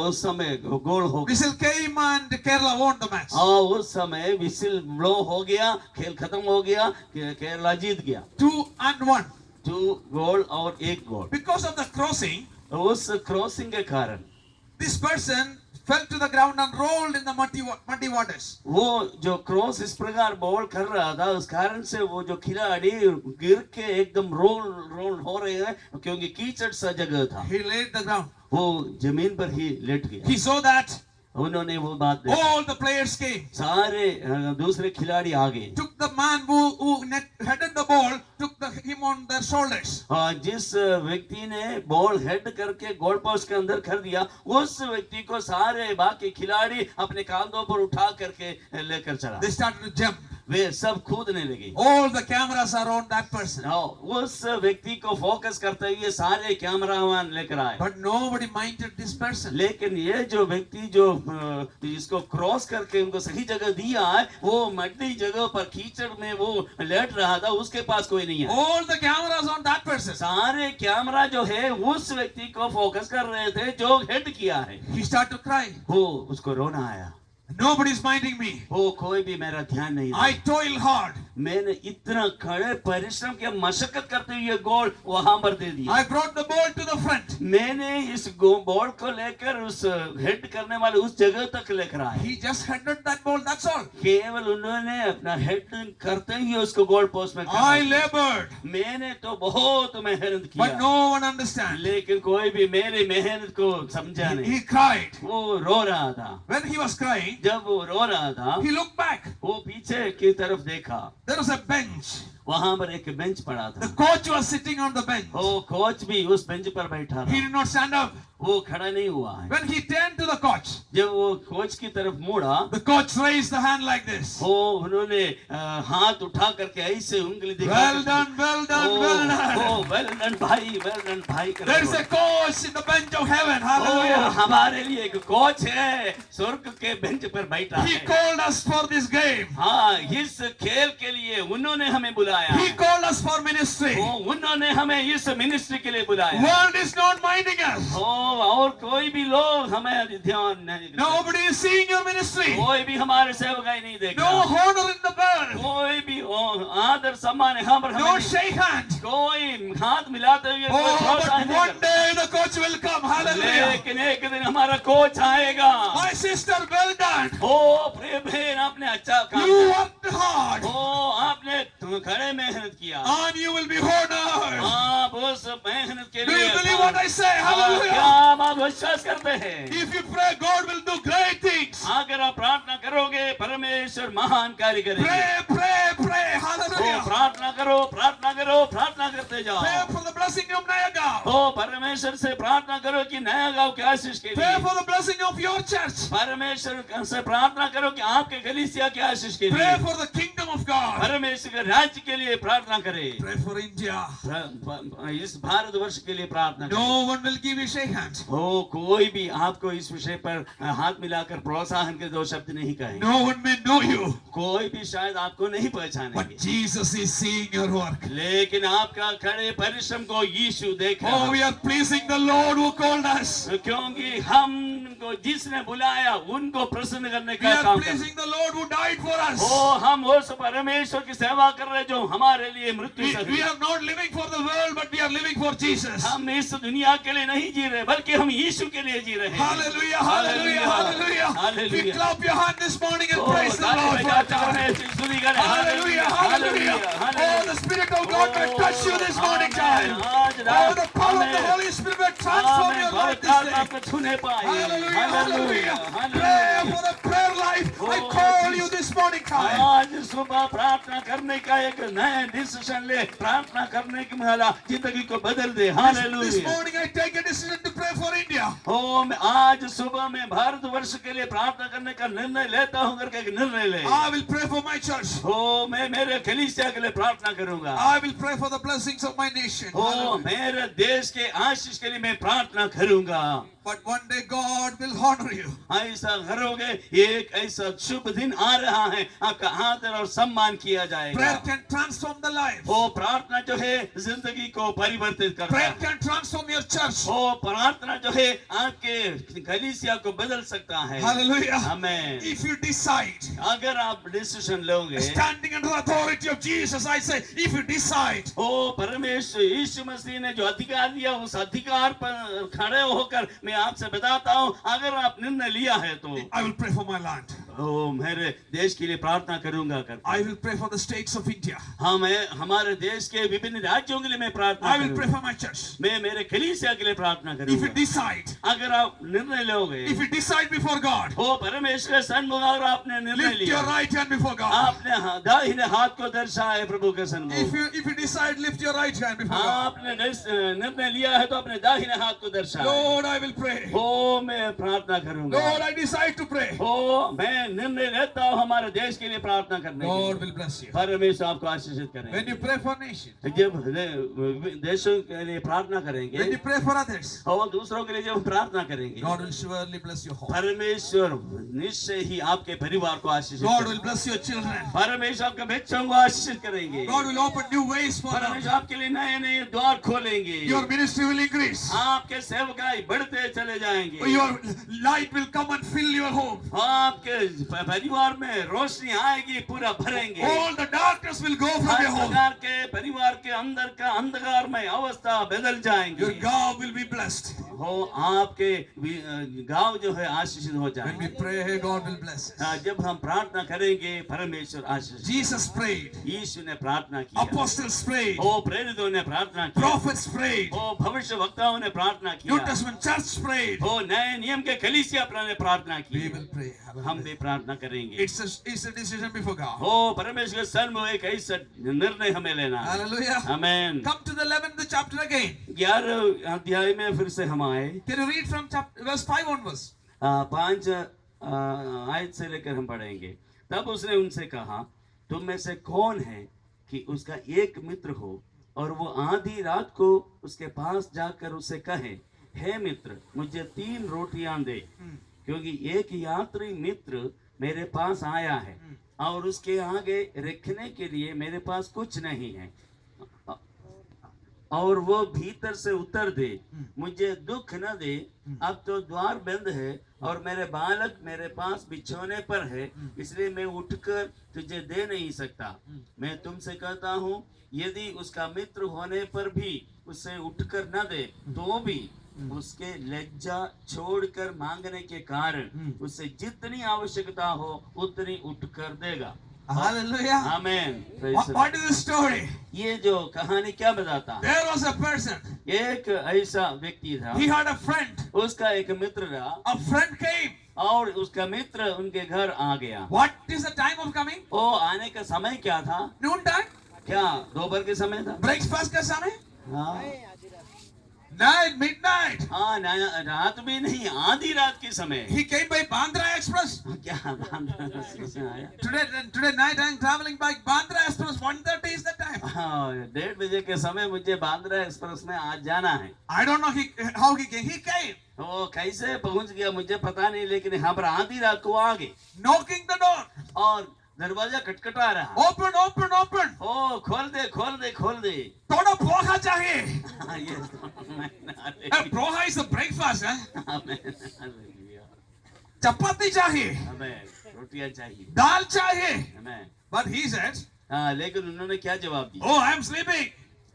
उस समय गोल हो गया। Whistle came and Kerala won the match. उस समय विसिल ब्लो हो गया, खेल खत्म हो गया, केरला जीत गया। 2-1. 2 गोल और 1 गोल। Because of the crossing, उस क्रॉसिंग के कारण this person fell to the ground and rolled in the muddy waters. वो जो क्रॉस इस प्रकार बॉल कर रहा था, उस कारण से वो जो खिलाड़ी गिर के एकदम रोल हो रहे हैं, क्योंकि कीचड़ सा जगह था। He laid the ground. वो जमीन पर ही लेट गया। He saw that. उन्होंने वो बात देखी। All the players came. सारे दूसरे खिलाड़ी आ गए। Took the man who headed the ball, took him on their shoulders. जिस व्यक्ति ने बॉल हेड करके गोल पोस्ट के अंदर कर दिया, उस व्यक्ति को सारे बाकी खिलाड़ी अपने कांधों पर उठा करके लेकर चला। They started to jump. वे सब कूदने लगे। All the cameras are on that person. उस व्यक्ति को फोकस करते हुए सारे कैमरामैन लेकर आए। But nobody minded this person. लेकिन ये जो व्यक्ति जो इसको क्रॉस करके उनको सही जगह दिया है, वो मड्डी जगह पर कीचड़ में वो लेट रहा था, उसके पास कोई नहीं है। All the cameras on that person. सारे कैमरा जो है उस व्यक्ति को फोकस कर रहे थे जो हेड किया है। He started to cry. वो उसको रोना आया। Nobody is minding me. वो कोई भी मेरा ध्यान नहीं I toil hard. मैंने इतना कड़े परिश्रम किया, मशक्कत करते हुए गोल वहां पर दे दिया। I brought the ball to the front. मैंने इस बॉल को लेकर उस हेड करने वाले उस जगह तक लेकर आया। He just headed that ball, that's all. केवल उन्होंने अपना हेड करते ही उसको गोल पोस्ट में I labored. मैंने तो बहुत मेहनत But किया, no one understands. लेकिन कोई भी मेरी मेहनत को समझा नहीं। He cried. वो रो रहा था। When he was crying, जब वो रो रहा था, he looked back. वो पीछे की तरफ देखा। There was a bench. वहां पर एक बेंच पड़ा The था। coach was sitting on the bench. वो कोच भी उस बेंच पर बैठा He था। did not stand up. वो खड़ा नहीं हुआ है। When he turned to the coach, जब वो कोच की तरफ मुड़ा, the coach raised the hand like this. वो उन्होंने हाथ उठा करके ऐसे उंगली दिखा। Well done, well done, well done. Well done भाई, वेल डन भाई। There is a coach in the bench of heaven. Hallelujah. हमारे लिए एक कोच है, स्वर्ग के बेंच पर बैठा He है। called us for this game. हाँ, इस खेल के लिए उन्होंने हमें बुलाया। He called us for ministry. उन्होंने हमें इस मिनिस्ट्री के लिए बुलाया। World is not minding us. और कोई भी लोग हमें ध्यान नहीं देते। Nobody is seeing your ministry. कोई भी हमारे सेवकाई नहीं देख No रहा। honor in the world. कोई भी आदर सम्मान यहाँ पर हमें No नहीं। shake hand. कोई हाथ मिलाते हुए कोई Oh, प्रोत्साहन but नहीं one करता। day the coach will come. Hallelujah. लेकिन एक दिन हमारा कोच आएगा। My sister, well done. ओ प्रिय बहन, आपने अच्छा काम You किया। worked hard. ओ आपने खड़े मेहनत किया। And you will be honored. आप उस मेहनत के Do लिए you believe what I say? क्या Hallelujah. आप विश्वास करते हैं? If you pray, God will do great things. अगर आप प्रार्थना करोगे, परमेश्वर महान कार्य करेंगे। Pray, pray, pray. करो, प्रार्थना करो, प्रार्थना करते जाओ। Pray for the blessing of Nayagaon. ओ परमेश्वर से प्रार्थना करो कि नया गांव के आशीष के Pray लिए। for the blessing of your church. परमेश्वर से प्रार्थना करो कि आपके कलीसिया के आशीष के Pray लिए। for the kingdom of God. परमेश्वर के राज्य के लिए प्रार्थना करें। Pray for India. इस भारतवर्ष के लिए प्रार्थना करें। No one will give you shake hands. हो कोई भी आपको इस विषय पर हाथ मिलाकर प्रोत्साहन के दो शब्द नहीं कहेंगे। No one may know you. कोई भी शायद आपको नहीं But पहचानेंगे, Jesus is seeing your work. लेकिन आपका खड़े परिश्रम को यीशु देख रहा Oh, we are pleasing the Lord who called us. है। क्योंकि हमको जिसने बुलाया उनको प्रसन्न करने We का are काम कर। pleasing the Lord who died for us. ओ हम उस परमेश्वर की सेवा कर रहे जो हमारे लिए मृत्यु कर We are not living for the world, but we are living for Jesus. हम इस दुनिया के लिए नहीं जी रहे बल्कि हम यीशु के लिए जी रहे हैं। Hallelujah, hallelujah, hallelujah. Hallelujah. We clap your hand this morning and O, praise the ताली Lord for बजाते that time. हुए स्तुति करें। Hallelujah, hallelujah. Oh, the Spirit of God may touch you this morning time. Oh, the power of the Holy Spirit may transform your life this day. छूने पाए। Hallelujah, hallelujah. Pray hallelujah. for the prayer life. I call you this morning time. आज सुबह प्रार्थना करने का एक नया decision ले, प्रार्थना करने की माला जिंदगी को बदल दे। This hallelujah. morning I take a decision to pray for India. ओ मैं आज सुबह में भारतवर्ष के लिए प्रार्थना करने का निर्णय लेता हूँ करके एक निर्णय ले। I will pray for my church. ओ मैं मेरे कलीसिया के लिए प्रार्थना करूंगा। I will pray for the blessings of my nation. O Hallelujah. मेरे देश के आशीष के लिए मैं प्रार्थना करूंगा। But one day God will honor you. ऐसा करोगे, एक ऐसा शुभ दिन आ रहा है, आपका आदर और सम्मान किया जाएगा। Prayer can transform the life. ओ प्रार्थना जो है जिंदगी को परिवर्तित करता Prayer है। can transform your church. ओ प्रार्थना जो है आपके कलीसिया को बदल सकता है। Hallelujah. Amen. If you decide, अगर आप डिसीजन लोगे, standing under the authority of Jesus, I say, if you decide, ओ परमेश्वर यीशु मसीह ने जो अधिकार दिया उस अधिकार पर खड़े होकर मैं आपसे बताता हूँ, अगर आप निर्णय लिया है तो I will pray for my land. ओ मेरे देश के लिए प्रार्थना करूंगा कर। I will pray for the states of India. हाँ मैं हमारे देश के विभिन्न राज्यों के लिए मैं प्रार्थना I will pray करूंगा। for my church. मैं मेरे कलीसिया के लिए प्रार्थना If you करूंगा। decide, अगर आप निर्णय लोगे, if you decide before God, ओ परमेश्वर के सन्मुख अगर आपने निर्णय lift your लिया, right hand before God. आपने दाहिने हाथ को दर्शाए प्रभु के सन्मुख। If you decide, lift your right hand before God. आपने निर्णय लिया है तो अपने दाहिने हाथ को दर्शाए। Lord, I will pray. ओ मैं प्रार्थना करूंगा। Lord, I decide to pray. ओ मैं निर्णय लेता हूँ हमारे देश के लिए प्रार्थना करने के Lord लिए। will bless you. परमेश्वर आपको आशीषित When करें। you pray for nation, जब देशों के लिए प्रार्थना when करेंगे you pray for others, और दूसरों के लिए जब हम प्रार्थना करेंगे, God will surely bless your home. परमेश्वर निश्चय ही आपके परिवार को आशीषित God करेंगे। will bless your children. परमेश्वर आपके बच्चों को आशीषित करेंगे। God will open new ways for them. परमेश्वर आपके लिए नए नए द्वार खोलेंगे। Your ministry will increase. आपके सेवकाई बढ़ते चले जाएंगे। Your light will come and fill your home. आपके परिवार में रोशनी आएगी, पूरा भरेंगे। All the darkness will go from her your home. प्रकार के परिवार के अंदर का अंधकार में अवस्था बदल जाएंगे। Your God will be blessed. हो आपके गांव जो है आशीषित हो When we जाएंगे। pray, God will bless us. जब हम प्रार्थना करेंगे परमेश्वर आशीष। Jesus prayed. यीशु ने प्रार्थना की, Apostles prayed. ओ प्रेरितों ने प्रार्थना की, Prophets prayed. ओ भविष्य वक्ताओं ने प्रार्थना New की, Testament church prayed. ओ नए नियम के कलीसिया ने प्रार्थना We की। will pray. हम भी प्रार्थना करेंगे। It's a decision before God. ओ परमेश्वर सन्मुख एक ऐसा निर्णय हमें लेना है। Hallelujah. Amen. Come to the 11th chapter again. 11 अध्याय में फिर से हम आए। Can you read from verse 5 onwards? 5 आयत से लेकर हम पढ़ेंगे। तब उसने उनसे कहा, तुम में से कौन है कि उसका एक मित्र हो और वो आधी रात को उसके पास जाकर उसे कहे, हे मित्र, मुझे 3 रोटियां दे, क्योंकि एक यात्री मित्र मेरे पास आया है और उसके आगे रखने के लिए मेरे पास कुछ नहीं है, और वो भीतर से उतर दे, मुझे दुख न दे, अब तो द्वार बंद है और मेरे बालक मेरे पास बिछोने पर है, इसलिए मैं उठकर तुझे दे नहीं सकता। मैं तुमसे कहता हूँ, यदि उसका मित्र होने पर भी उसे उठकर न दे, तो भी उसके लज्जा छोड़कर मांगने के कारण उसे जितनी आवश्यकता हो उतनी उठकर देगा। Hallelujah. Amen. What is the story? ये जो कहानी क्या बताता है? There was a person. एक ऐसा व्यक्ति था, He had a friend. उसका एक मित्र रहा, A friend came. और उसका मित्र उनके घर आ गया। What is the time of coming? ओ आने का समय क्या था? Noon time. क्या दोपहर के समय था? ब्रेकफास्ट का समय? हाँ Night, midnight. हाँ, रात भी नहीं, आधी रात के समय। He came by Bandra Express. क्या बांद्रा से आया? Today night I am traveling by Bandra Express. 1:30 is the time. हाँ, 1:30 बजे के समय मुझे बांद्रा एक्सप्रेस में आज जाना है। I don't know how he came. He came. वो कैसे पहुंच गया मुझे पता नहीं, लेकिन यहाँ पर आधी रात को आ गए Knocking the door. और दरवाजा खटखटा रहा। Open, open, open. ओ खोल दे खोल दे खोल दे। थोड़ा पोहा चाहिए. हाँ, ये तो मैं ना ले Poha is the breakfast, eh? हाँ, मैं ना ले लिया। चपाती चाहिए. हमें रोटियां चाहिए, दाल चाहिए. हमें। But he said, हाँ, लेकिन उन्होंने क्या जवाब दिया? "Oh, I am sleeping.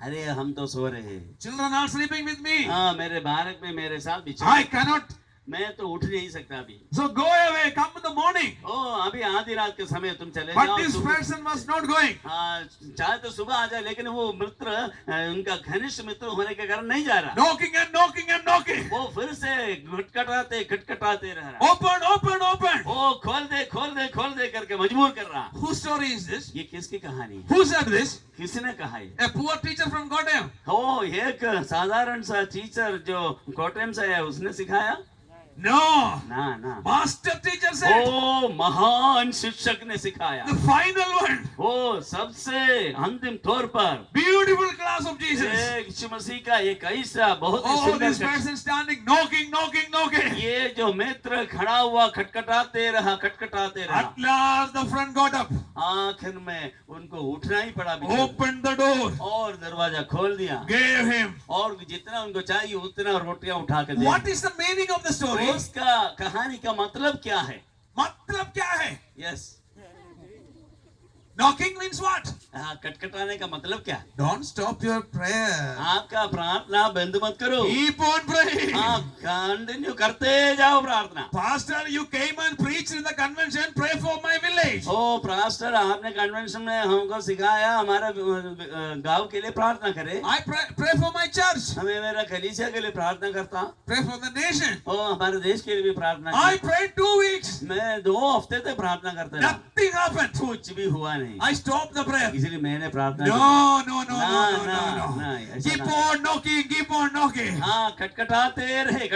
अरे हम तो सो रहे हैं। Children are sleeping with me. हाँ, मेरे बालक में मेरे साथ बिछे। I cannot. मैं तो उठ नहीं सकता अभी। So go away. Come in the morning." ओ अभी आधी रात के समय तुम चले But जाओ। this person was not going. हाँ, चाहे तो सुबह आ जाए, लेकिन वो मित्र उनका घनिष्ठ मित्र होने के कारण नहीं जा रहा। Knocking and knocking and knocking. वो फिर से खटखटाते रह रहा। Open, open, open. ओ खोल दे खोल दे खोल दे करके मजबूर कर रहा। Whose story is this? ये किसकी कहानी है? Who said this? किसने कहा ये? A poor teacher from Goddam. ओ एक साधारण सा टीचर जो कोटम से है उसने सिखाया? No. ना ना। Master teacher said. ओ महान शिक्षक ने सिखाया। The final one. ओ सबसे अंतिम तौर पर Beautiful class of Jesus. यीशु मसीह का एक ऐसा बहुत ही Oh, सुंदर this person standing, knocking, knocking, knocking. ये जो मित्र खड़ा हुआ खटखटाते रहा। At last, the friend got up, आखिर में उनको उठना ही पड़ा बिचारे। opened the door, और दरवाजा खोल दिया gave him. और जितना उनको चाहिए उतना रोटियां उठा के दे। What is the meaning of the story? उसका कहानी का मतलब क्या है? मतलब क्या है? Yes, Knocking means what? हाँ, खटखटाने का मतलब क्या है? Don't stop your prayer. आपका प्रार्थना बंद मत करो। Keep on praying. आप कंटिन्यू करते जाओ प्रार्थना। Pastor, you came and preached in the convention. Pray for my village. ओ पास्टर, आपने कन्वेंशन में हमको सिखाया हमारा गांव के लिए प्रार्थना करें। I pray for my church. हमें मेरा कलीसिया के लिए प्रार्थना करता। Pray for the nation. ओ हमारे देश के लिए भी प्रार्थना I करता। prayed 2 weeks. मैं 2 हफ्ते तक प्रार्थना करते रहा, Nothing happened. कुछ भी हुआ नहीं। I stopped the prayer. इसलिए मैंने प्रार्थना No, no, no, ना, no, no, ना, no, ना, no. ऐसा Keep ना। on knocking, keep on knocking. हाँ, खटखटाते रहे,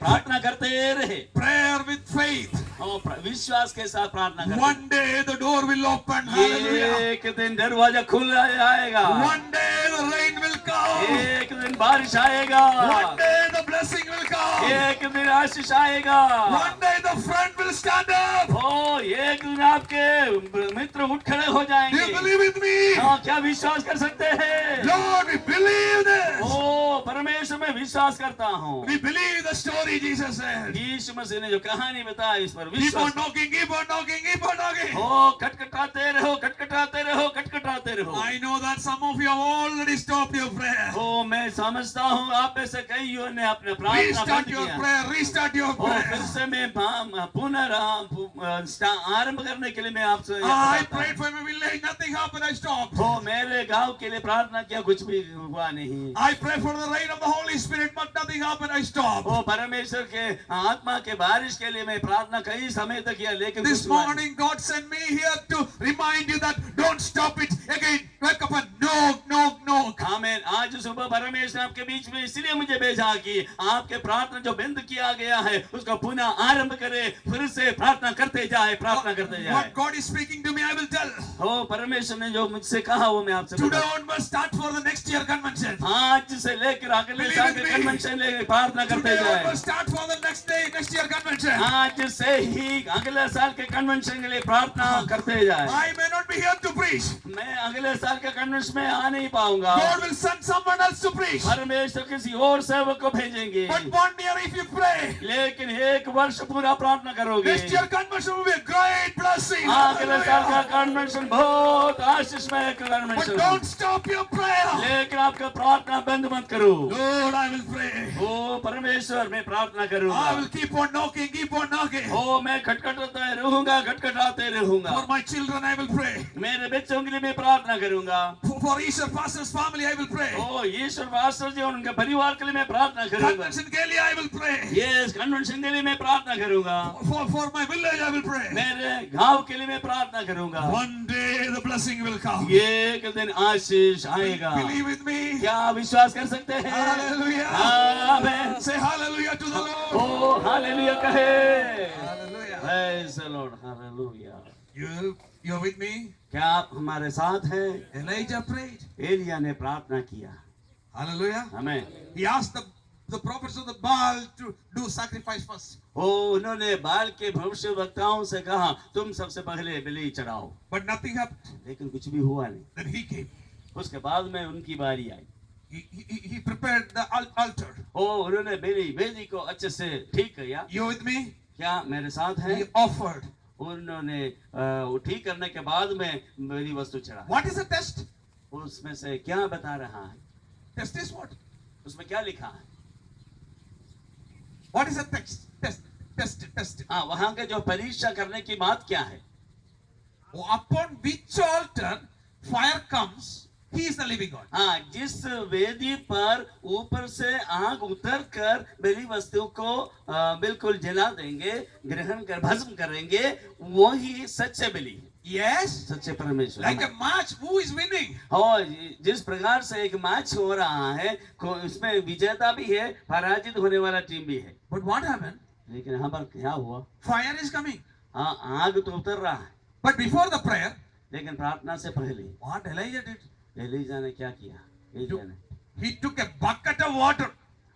प्रार्थना करते रहे। Prayer with faith. और विश्वास के साथ प्रार्थना करते। One day the door will open. Hallelujah. एक दिन दरवाजा खुल आएगा। One day the rain will come. एक दिन बारिश आएगा। One day the blessing will come. एक दिन आशीष आएगा। One day the friend will stand up. ओ एक दिन आपके मित्र उठ खड़े हो Do जाएंगे। you believe with me? हाँ, क्या विश्वास कर सकते हैं? Lord, we believe this. ओ परमेश्वर में विश्वास करता हूँ। We believe the story Jesus said. यीशु मसीह ने जो कहानी बताई इस पर Keep विश्वास। on knocking, keep on knocking, keep on knocking. ओ खटखटाते रहो, खटखटाते रहो, खटखटाते रहो। I know that some of you have already stopped your prayer. ओ मैं समझता हूँ आप में से कईयों ने अपने प्रार्थना Restart बंद your किया। prayer, restart your ओ फिर prayer. से मैं आरंभ करने के लिए मैं आपसे I prayed for my village, nothing happened, I stopped. ओ मेरे गांव के लिए प्रार्थना किया, कुछ भी हुआ नहीं। I prayed for the rain of the Holy Spirit, but nothing happened, I stopped. ओ परमेश्वर के आत्मा के बारिश के लिए मैं प्रार्थना कई समय तक किया, लेकिन This कुछ हुआ नहीं। morning God sent me here to remind you that don't stop it again. Wake up and knock, knock, knock. आमीन। आज सुबह परमेश्वर आपके बीच में इसलिए मुझे भेजा कि आपके प्रार्थना जो बंद किया गया है उसको पुनः आरंभ करे, फिर से प्रार्थना करते जाए, प्रार्थना करते जाए। What God is speaking to me, I will tell. ओ परमेश्वर ने जो मुझसे कहा वो मैं आपसे Today बताऊं। onwards, start for the next year convention. आज से लेकर अगले साल के कन्वेंशन लेकर प्रार्थना करते Today जाए। onwards, start for the next year convention. आज से ही अगले साल के कन्वेंशन के लिए प्रार्थना करते जाए। I may not be here to preach. मैं अगले साल के कन्वेंशन में आ नहीं पाऊंगा। God will send someone else to preach. परमेश्वर किसी और सेवक को भेजेंगे। But 1 year if you pray, लेकिन 1 वर्ष पूरा प्रार्थना करोगे। next year convention will be a great blessing. अगले साल का Hallelujah. कन्वेंशन बहुत आशीषमय But convention. don't stop your prayer. लेकिन आपका प्रार्थना बंद मत करो। Lord, I will pray. ओ परमेश्वर मैं प्रार्थना I करूंगा। will keep on knocking, keep on knocking. ओ मैं खटखटाते रहूंगा, खटखटाते रहूंगा। For my children, I will pray. मेरे बच्चों के लिए मैं प्रार्थना करूंगा। For Isha Pastor's family, I will pray. ओ ईश्वर पास्टर जी और उनके परिवार के लिए मैं प्रार्थना करूंगा। Convention के लिए I will pray. Yes convention के लिए मैं प्रार्थना करूंगा। For my village, I will pray. मेरे गांव के लिए मैं प्रार्थना करूंगा। One day the blessing will come. एक दिन आशीष आएगा। Believe with me. क्या विश्वास कर सकते हैं? Hallelujah. Amen. Say hallelujah to the Lord. ओ हालेलुया कहे। Hallelujah. Praise the Lord. हालेलुया। You're with me? क्या आप हमारे साथ हैं? Elijah prayed. एलिया ने प्रार्थना किया। Hallelujah. Amen. He asked the prophets of the Baal to do sacrifice first. ओ उन्होंने बाल के भविष्यवक्ताओं से कहा तुम सबसे पहले बलि चढ़ाओ। But nothing happened. लेकिन कुछ भी हुआ नहीं। Then he came. उसके बाद में उनकी बारी आई। He prepared the altar. ओ उन्होंने वेदी को अच्छे से ठीक किया। You with me? क्या मेरे साथ है? He offered. उन्होंने ठीक करने के बाद में मेरी वस्तु चढ़ा। What is the test? उसमें से क्या बता रहा है? Test is what? उसमें क्या लिखा है? What is the text? Test. हाँ वहाँ के जो परीक्षा करने की बात क्या है? Upon which altar fire comes, he is the living God. हाँ जिस वेदी पर ऊपर से आग उतर कर बलि वस्तु को बिल्कुल जला देंगे, ग्रहण कर भस्म करेंगे, वो ही सच्चे बलि। Yes. सच्चे परमेश्वर। Like a match, who is winning? और जिस प्रकार से एक मैच हो रहा है, उसमें विजेता भी है, पराजित होने वाला टीम भी है। But what happened? लेकिन यहाँ पर क्या हुआ? Fire is coming. हाँ आग तो उतर रहा है। But before the prayer, लेकिन प्रार्थना से पहले what Elijah did? एलीजा ने क्या किया? एलिया ने He took a bucket of water.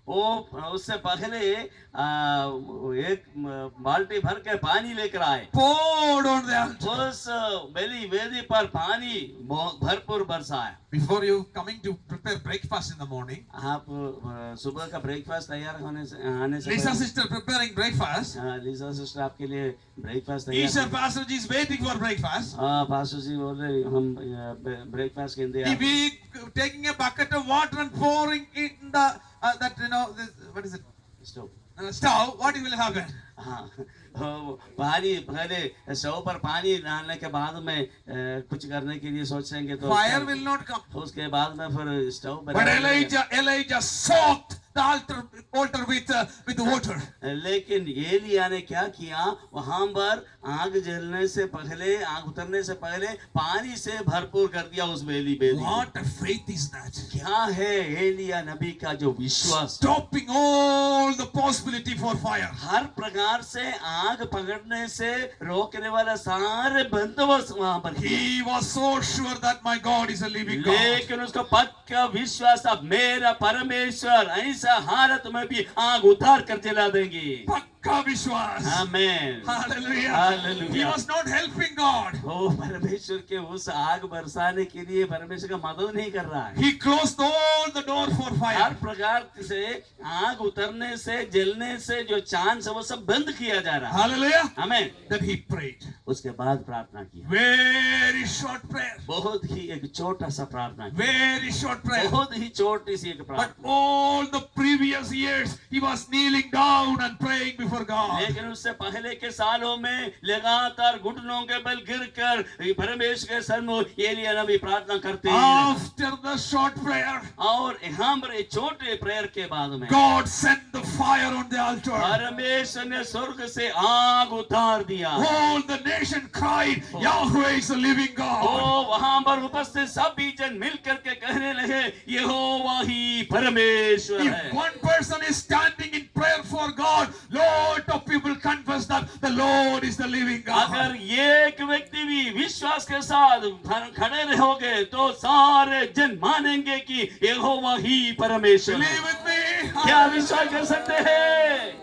वो उससे पहले एक बाल्टी भर के पानी लेकर आए। Poured on the altar. उस बलि वेदी पर पानी भरपूर बरसाया। Before you coming to prepare breakfast in the morning, आप सुबह का ब्रेकफास्ट तैयार होने से आने से Lisa sister preparing breakfast. Lisa sister आपके लिए ब्रेकफास्ट तैयार। Isha pastor ji is waiting for breakfast. Pastor ji बोल रहे हम ब्रेकफास्ट के He इंतजार। be taking a bucket of water and pouring it in the what is it? Stove. Stove. What will happen? हाँ पानी पहले स्टोव पर पानी डालने के बाद में कुछ करने के लिए सोचेंगे तो Fire will not come. उसके बाद में फिर stove But Elijah soaked the altar with water. लेकिन एलिया ने क्या किया? वहां पर आग जलने से पहले, आग उतरने से पहले पानी से भरपूर कर दिया उस वेदी को। What a faith is that? क्या है एलिया नबी का जो विश्वास? Stopping all the possibility for fire. हर प्रकार से आग पकड़ने से रोकने वाला सारे बंदोबस्त वहां पर किया। He was so sure that my God is a living God. लेकिन उसको पक्का विश्वास था मेरा परमेश्वर ऐसा हालत में भी आग उतार कर जला देंगे। पक्का विश्वास। आमेन। Hallelujah. Hallelujah. He was not helping God. ओ परमेश्वर के उस आग बरसाने के लिए परमेश्वर का मदद नहीं कर रहा है। He closed all the door for her fire. प्रकार से आग उतरने से जलने से जो चांस है वो सब बंद किया जा रहा है। Hallelujah. Amen. Then he prayed. उसके बाद प्रार्थना की। Very short prayer. बहुत ही एक छोटा सा प्रार्थना की। Very short prayer. बहुत ही छोटी सी एक But प्रार्थना। all the previous years he was kneeling down and praying before God. लेकिन उससे पहले के सालों में लगातार घुटनों के बल गिरकर परमेश्वर के सन्मुख एलिया नबी प्रार्थना करते हैं। After the short prayer, और यहाँ पर एक छोटे प्रेयर के बाद में God sent the fire on the altar. परमेश्वर ने स्वर्ग से आग उतार दिया। All the nation cried, Yahweh is the living O God. वहां पर उपस्थित सभी जन मिलकर के कहने लगे यहोवा ही परमेश्वर If है। one person is standing in prayer for God, lot of people confess that the Lord is the living अगर God. एक व्यक्ति भी विश्वास के साथ खड़े रहोगे तो सारे जन मानेंगे कि यहोवा ही परमेश्वर है। Believe with me. क्या विश्वास कर सकते हैं?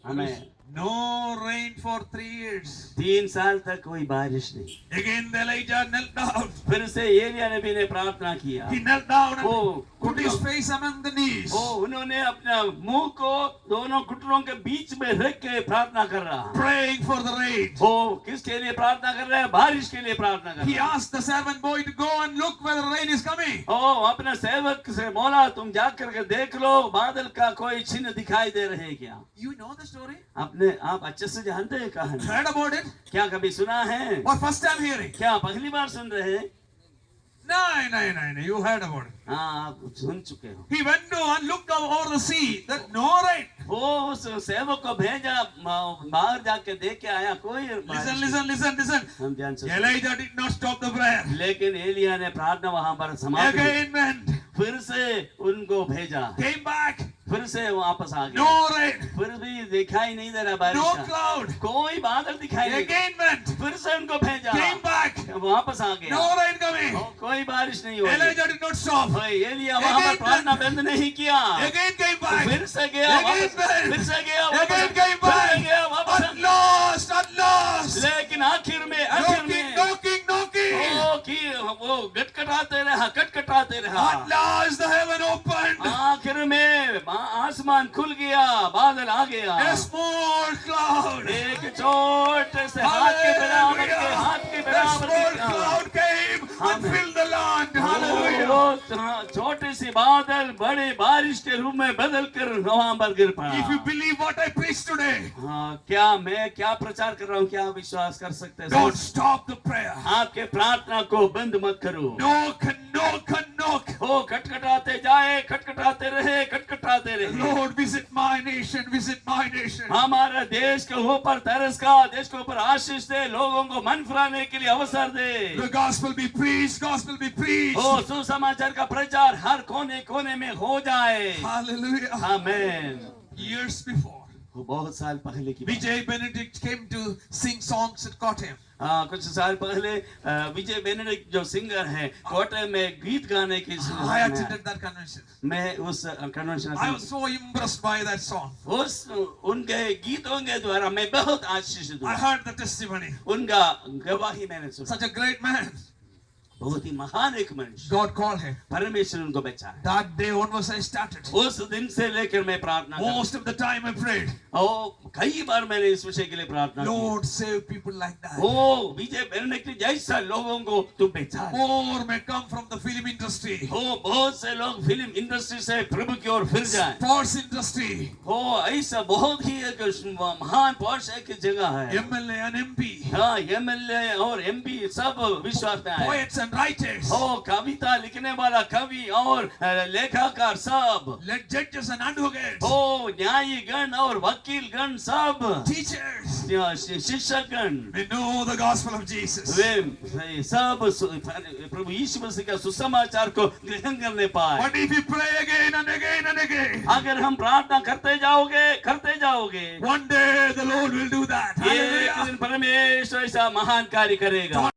हमें No rain for 3 years. 3 साल तक कोई बारिश नहीं। Again the Elijah knelt down. फिर से एलिया नबी ने प्रार्थना किया। He knelt down and O put his face among the knees. ओ उन्होंने अपना मुंह को दोनों घुटनों के बीच में रख के प्रार्थना कर रहा है। Praying for the rain. ओ किसके लिए प्रार्थना कर रहे हैं? बारिश के लिए प्रार्थना कर He रहे हैं। asked the servant boy to go and look whether rain is coming. ओ अपने सेवक से बोला तुम जा करके देख लो बादल का कोई चिन्ह दिखाई दे रहे हैं क्या? You know the story? आप अच्छे से जानते हैं कहानी? Heard about it? क्या कभी सुना है? Or first time hearing? क्या पहली बार सुन रहे हैं? No. You heard about it. हाँ, आप सुन चुके हो। He went to and looked over the sea. That no rain. वो उस सेवक को भेजा, बाहर जाके देख के आया, कोई Listen. हम ध्यान से Elijah did not stop the prayer. लेकिन एलिया ने प्रार्थना वहां पर समाप्त की। Again went. फिर से उनको भेजा, Came back. फिर से वापस आ गया। No rain. फिर भी दिखाई नहीं दे रहा बारिश No का। cloud. कोई बादल दिखाई नहीं। Again went. फिर से उनको भेजा, Came back. वापस आ गया। No rain coming. कोई बारिश नहीं हुई। Elijah did not stop. Elia वहां पर प्रार्थना बंद नहीं किया। Again came back. फिर से गया, Again went. फिर से गया, Again came फिर back. से गया, वापस। At last. लेकिन आखिर में Knocking. वो गटगटाते रहा। At last the heaven opened. आखिर में आसमान खुल गया, बादल आ गया। A small cloud. एक छोटे से हाथ के बराबर A small cloud came and filled the land. Hallelujah. वो छोटे से बादल बड़े बारिश के रूप में बदल कर वहां पर गिर पड़ा। If you believe what I preach today, मैं क्या प्रचार कर रहा हूँ, क्या विश्वास कर सकते हैं? don't stop the prayer. आपके प्रार्थना को बंद मत करो। Knock. हो खटखटाते रहे। Lord, visit my nation. हमारा देश के ऊपर तरस का, देश के ऊपर आशीष दे, लोगों को मन फिराने के लिए अवसर दे। The gospel be preached. हो सुसमाचार का प्रचार हर कोने में हो जाए। Hallelujah. आमेन। Years before, वो बहुत साल पहले की बात। Vijay Benedict came to sing songs at Kottayam. कुछ साल पहले विजय बेनेडिक्ट जो सिंगर हैं, कोटे में गीत गाने की I attended that convention. मैं उस convention I was so impressed by that song. उनके गीतों के द्वारा मैं बहुत आशीषित I हुआ। heard the testimony. उनका गवाही मैंने सुना। Such a great man. बहुत ही महान एक मनुष्य, God called him. परमेश्वर उनको बचाया। That day onwards I started. उस दिन से लेकर मैं प्रार्थना करता Most of the time I prayed. कई बार मैंने इस विषय के लिए प्रार्थना की। Lord, save people like that. Vijay Benedict जैसा लोगों को तू बचा। More may come from the film industry. बहुत से लोग फिल्म इंडस्ट्री से प्रभु की ओर फिर जाएं। Sports industry. ऐसा बहुत ही एक महान पौष एक जगह है। MLA and MP. MLA और MP सब विश्वास में आए। Poets and writers. कविता लिखने वाला कवि और लेखककार सब। Let judges and advocates. न्यायी गण और वकील गण सब। Teachers. शिक्षक गण। They know the gospel of Jesus. वे सब प्रभु यीशु मसीह का सुसमाचार को ग्रहण करने पाए। But if you pray again and again, अगर हम प्रार्थना करते जाओगे, one day the Lord will do that. एक दिन परमेश्वर ऐसा महान कार्य करेगा।